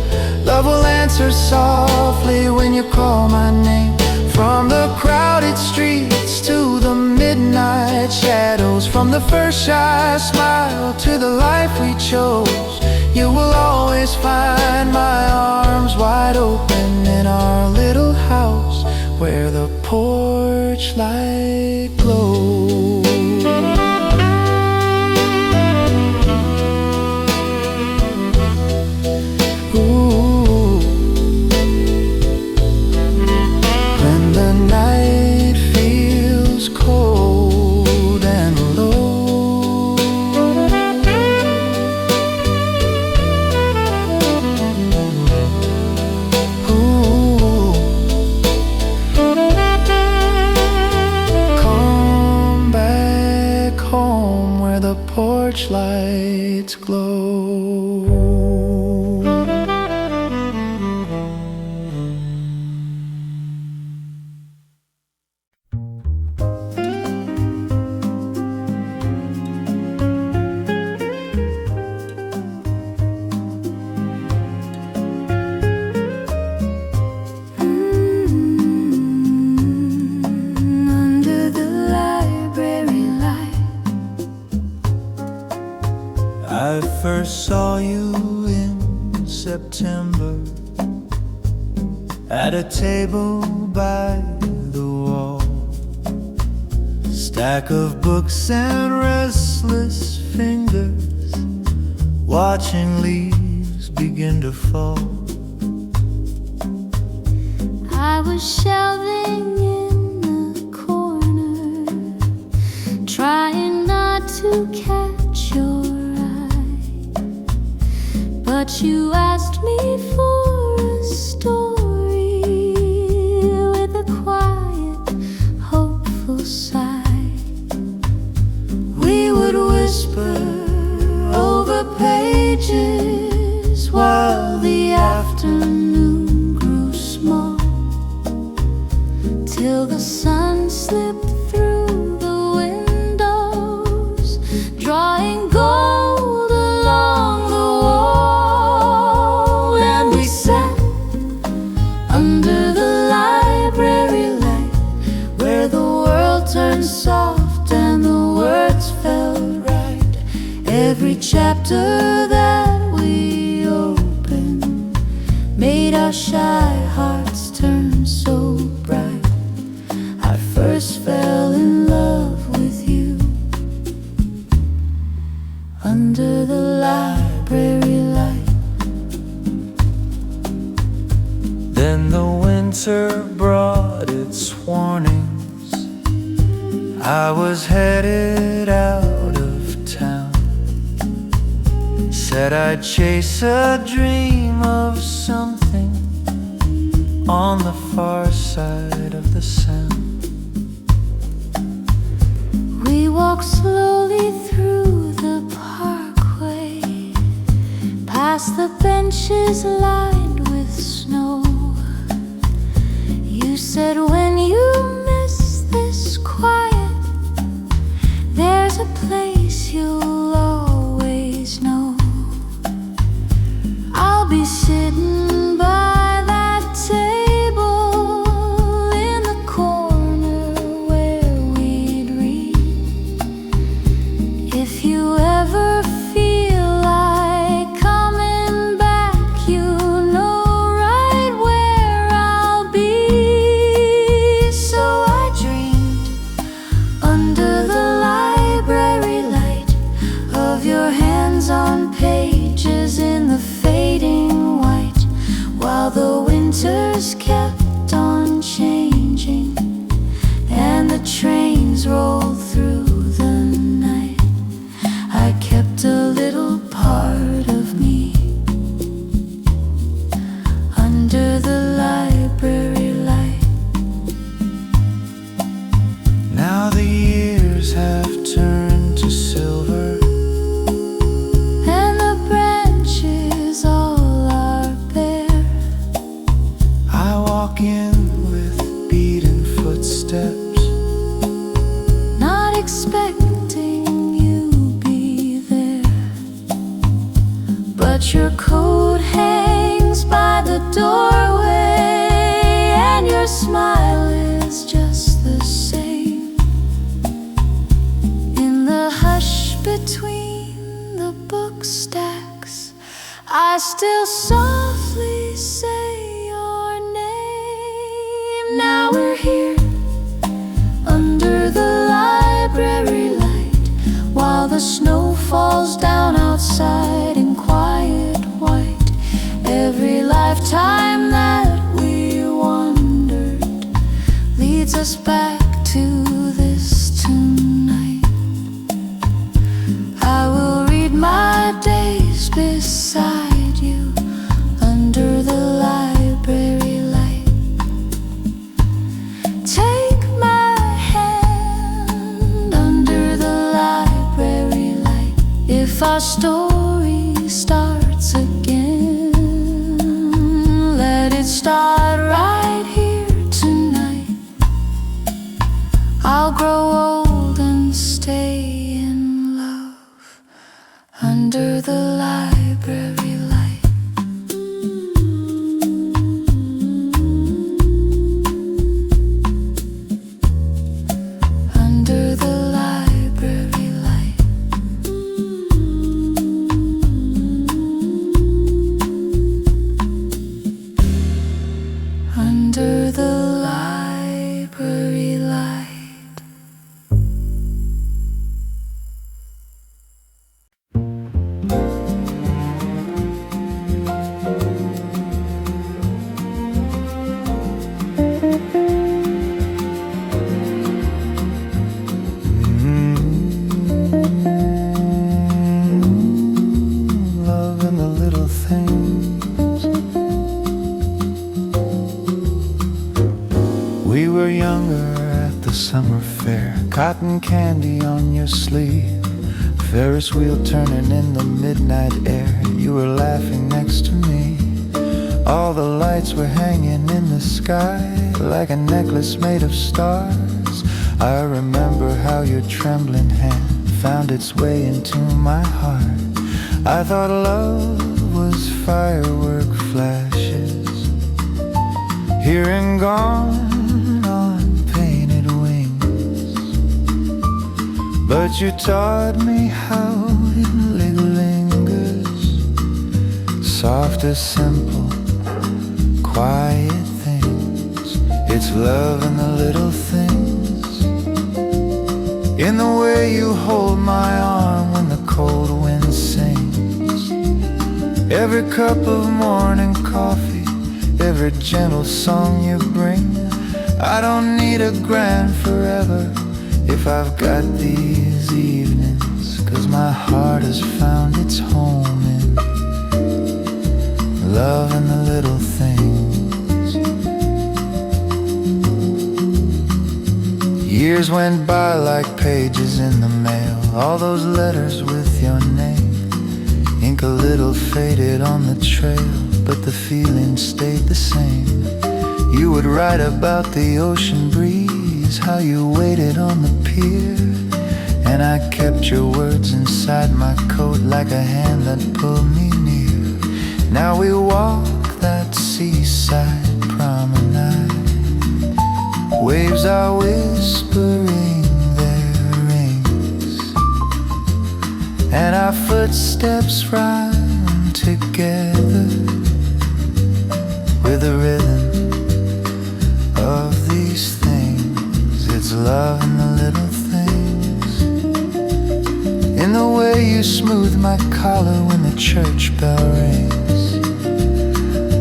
love will answer softly when you call my name. From the crowded streets to the midnight shadows, from the first shy smile to the life we chose, you will always find my arms wide open in our little house where the porch light glows. Night feels cold and low, ooh, come back home where the porch lights glow. I first saw you in September at a table by the wall, stack of books and restless fingers watching leaves begin to fall. I was shelving in the corner, trying not to catch your eye, but you asked me for a story with a quiet, hopeful sigh. We would whisper over pages while the afternoon grew small, till the sun slipped through the windows, drawing gold along the wall. And we sat under the library light, where the world turned soft and the words felt right. Every chapter that we opened made our shy hearts turn so bright. I first fell in love with you under the library light. Then the winter brought its warnings. I was headed out of town. Said I'd chase a dream of something on the far side of the sound. We walked slowly through the parkway, past the benches lined with snow. You said when you miss this quiet, there's a place you'll always know. I'll be sitting by that table in the corner where we'd read. If you ever feel like coming back, you know right where I'll be. So I dreamed under the library light of your hands on pages in the fading white, while the winters kept on changing and the trains rolled through the night. I kept a little part of me under the library light. Now the years have turned to silver, And the branches all are bare. I walk in with beaten footsteps, Not expecting you be there, but your coat hangs by the doorway, and your smile is just the same. In the hush between the book stacks, I still softly say your name. Now we're here under the library light, while the snow falls down outside in quiet white. Every lifetime that we wandered leads us back to this tonight. I will read my days beside you under the library light. Take my hand under the library light. If our story starts again, let it start right here tonight. I'll grow old and stay in love under the library light. Under the library light. Under the library light. love in the little things. We were younger at the summer fair, cotton candy on your sleeve, Ferris wheel turning in the midnight air. You were laughing next to me. All the lights were hanging in the sky like a necklace made of stars. I remember how your trembling hand found its way into my heart. I thought love was firework flashes, here and gone on painted wings. But you taught me how it lingers, soft as simple, quiet things. It's love in the little things, in the way you hold my arm when the cold wind sings. Every cup of morning coffee, every gentle song you bring. I don't need a grand forever if I've got these evenings, 'cause my heart has found its home in love and the little things. Years went by like pages in the mail, all those letters with your name. Ink a little faded on the trail, but the feeling stayed the same. You would write about the ocean breeze, how you waited on the pier, and I kept your words inside my coat like a hand that pulled me near. Now we walk that seaside promenade, waves are whispering their rings, and our footsteps rhyme together with the rhythm of these things. It's love in the little things, in the way you smooth my collar when the church bell rings,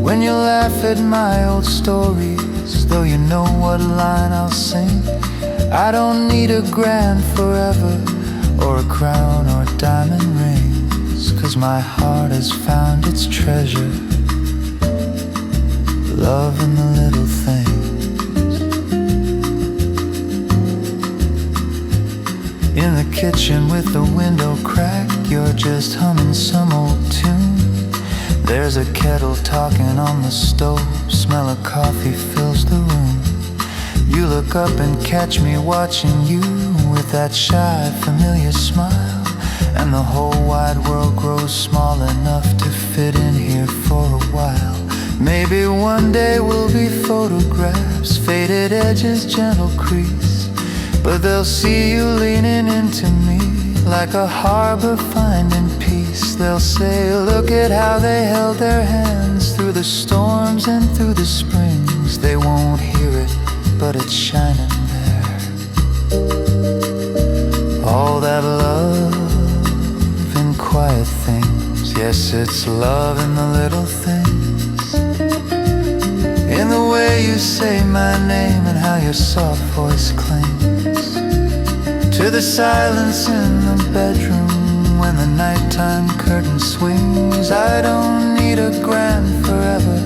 when you laugh at my old stories, though you know what line I'll sing. I don't need a grand forever, or a crown or diamond rings, 'cause my heart has found its treasure, love in the little things. In the kitchen with the window cracked, you're just humming some old tune. There's a kettle talking on the stove, smell of coffee fills the room. You look up and catch me watching you with that shy, familiar smile, and the whole wide world grows small enough to fit in here for a while. Maybe one day we'll be photographs, faded edges, gentle crease, but they'll see you leaning into me like a harbor finding peace. They'll say, look at how they held their hands through the storms and through the springs. They won't hear it, but it's shining there. All that love in quiet things. Yes, it's love in the little things, in the way you say my name and how your soft voice clings to the silence in the bedroom when the nighttime curtain swings. I don't need a grand forever,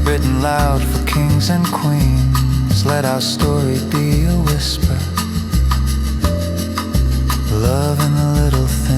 written loud for kings and queens. Let our story be a whisper, love in the little things.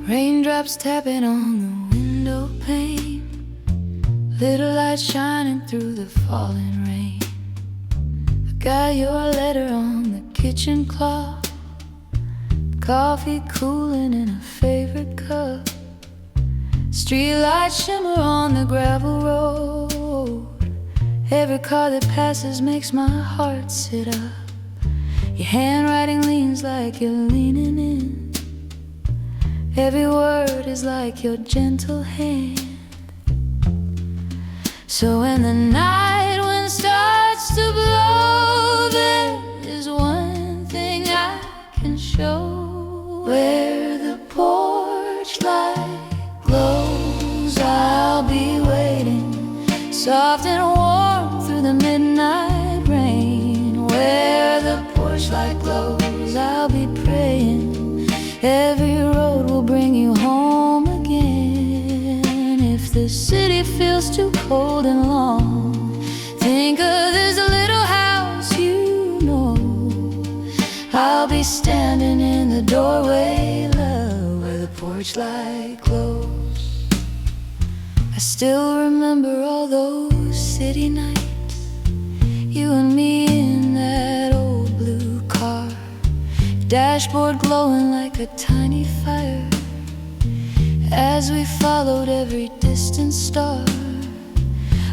Raindrops tapping on the window pane, little light shining through the falling rain. I got your letter on the kitchen clock, coffee cooling in a favorite cup, streetlight shimmer on the gravel road. Every car that passes makes my heart sit up. Your handwriting leans like you're leaning in. Every word is like your gentle hand. So when the night wind starts to blow, there is one thing I can show. Where the porch light glows, I'll be waiting, soft and warm through the midnight rain. Where the porch light glows, I'll be praying. Every road will bring you home again. If the city feels too cold and long, think of this little house you know. I'll be standing in the doorway, love, where the porch light glows. I still remember all those city nights, you and me in that old blue car, dashboard glowing like a tiny fire as we followed every distant star.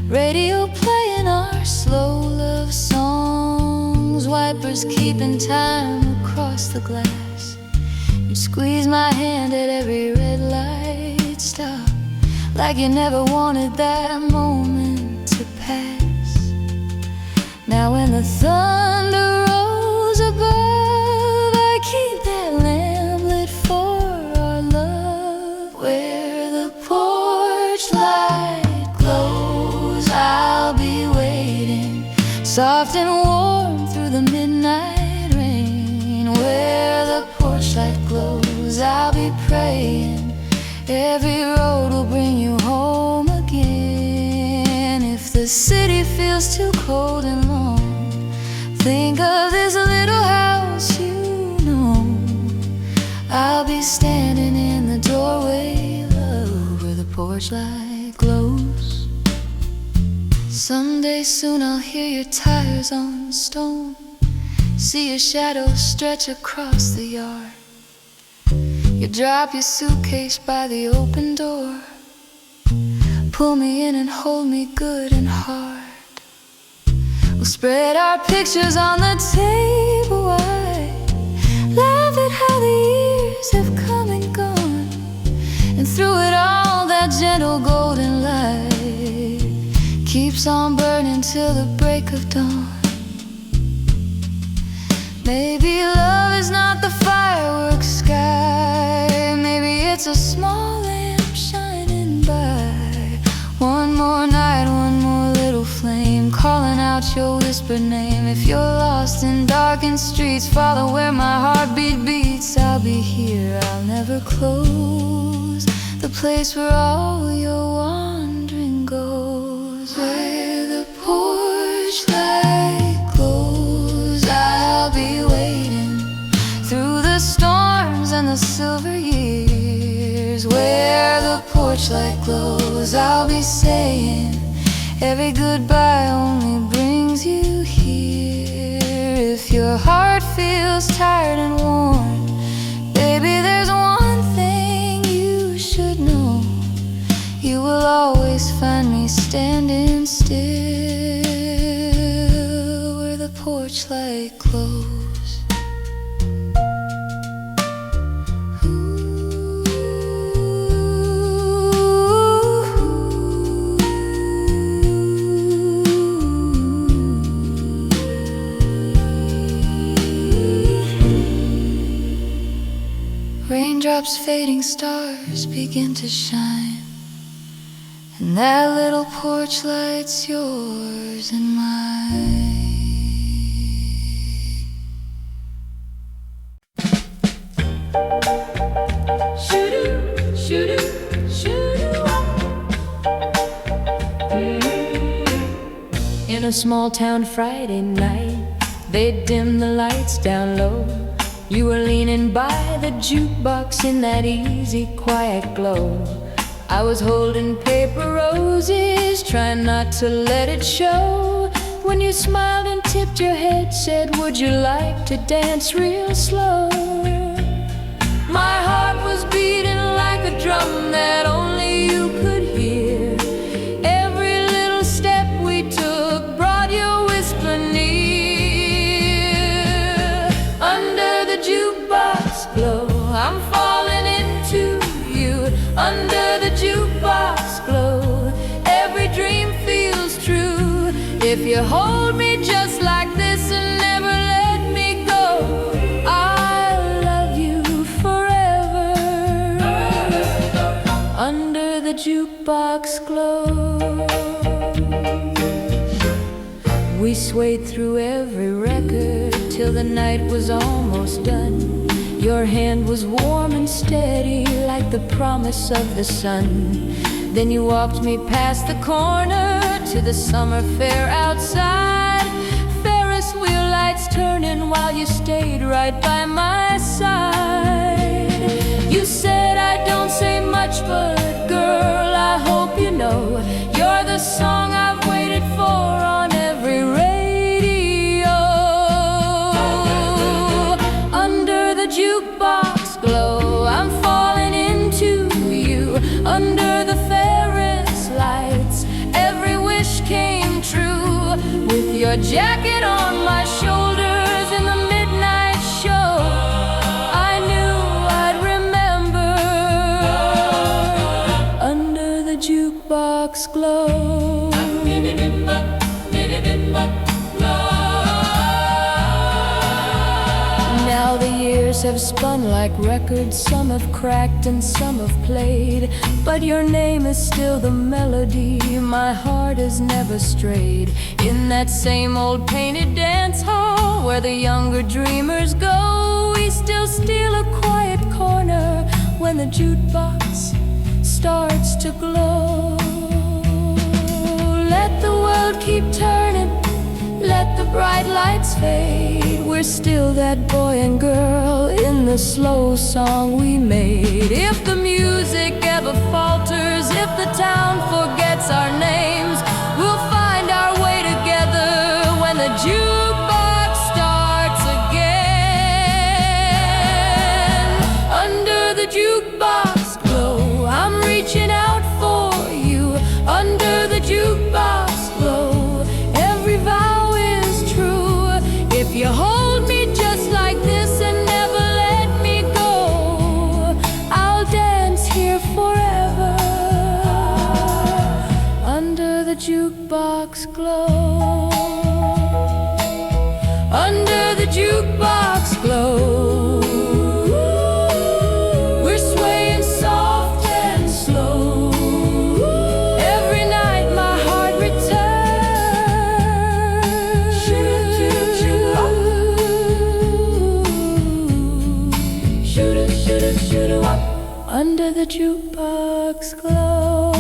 Radio playing our slow love songs, wipers keeping time across the glass. You squeeze my hand at every red light stop, like you never wanted that moment to pass. Now when the thunder rolls above, I keep that lamp lit for our love. Where the porch light glows, I'll be waiting, soft and warm through the midnight rain. Where the porch light glows, I'll be praying. Every road will bring you home again. If the city feels too cold and long, think of this little house you know. I'll be standing in the doorway, love, where the porch light glows. Someday soon I'll hear your tires on stone, see your shadow stretch across the yard. You drop your suitcase by the open door, pull me in and hold me good and hard. We'll spread our pictures on the table wide, laugh at how the years have come and gone, and through it all that gentle golden light keeps on burning till the break of dawn. Maybe love is not the fireworks sky, maybe it's a small lamp shining by. One more night, one more little flame, calling out your whispered name. If you're lost in darkened streets, follow where my heartbeat beats. I'll be here, I'll never close the place where all your wandering goes. Where the porch light glows, I'll be waiting through the storms and the silver years. Where the porch light glows, I'll be saying every goodbye only brings you here. If your heart feels tired and worn, baby, there's one thing you should know. You will always find me standing still where the porch light glows. Raindrops fading, stars begin to shine, and that little porch light's yours and mine. Shoo-doo, shoo-doo, shoo-doo. In a small town Friday night, they dimmed the lights down low. You were leaning by the jukebox in that easy, quiet glow. I was holding paper roses, trying not to let it show. When you smiled and tipped your head, said, would you like to dance real slow? My heart was beating like a drum that only you could hear. Every little step we took brought your whisper near. you hold me just like this and never let me go, I'll love you forever. Under the jukebox glow, we swayed through every record till the night was almost done. Your hand was warm and steady like the promise of the sun. Then you walked me past the corner to the summer fair outside. Ferris wheel lights turning while you stayed right by my side. You said I don't say much, but girl, I hope you know you're the song I've waited for on every radio. Under the jukebox glow, I'm falling into you. Under the Ferris lights, every wish came true. With your jacket on my shoulders in the midnight show, I knew I'd remember. Under the jukebox glow, now the years have spun like records. Some have cracked and some have played, but your name is still the melody my heart has never strayed. In that same old painted dance hall where the younger dreamers go, we still steal a quiet corner when the jukebox starts to glow. Let the world keep turning, let the bright lights fade. We're still that boy and girl in the slow song we made. If the music ever falters, if the town forgets our names, we'll find our way together when the jukebox starts again. Under the jukebox glow, I'm reaching out for you. Under the jukebox glow, every vow is true. If you hold me just like this and never let me go, I'll dance here forever. Under the jukebox glow, under the jukebox glow, we're swaying soft and slow. Every night my heart returns. Under the jukebox glow,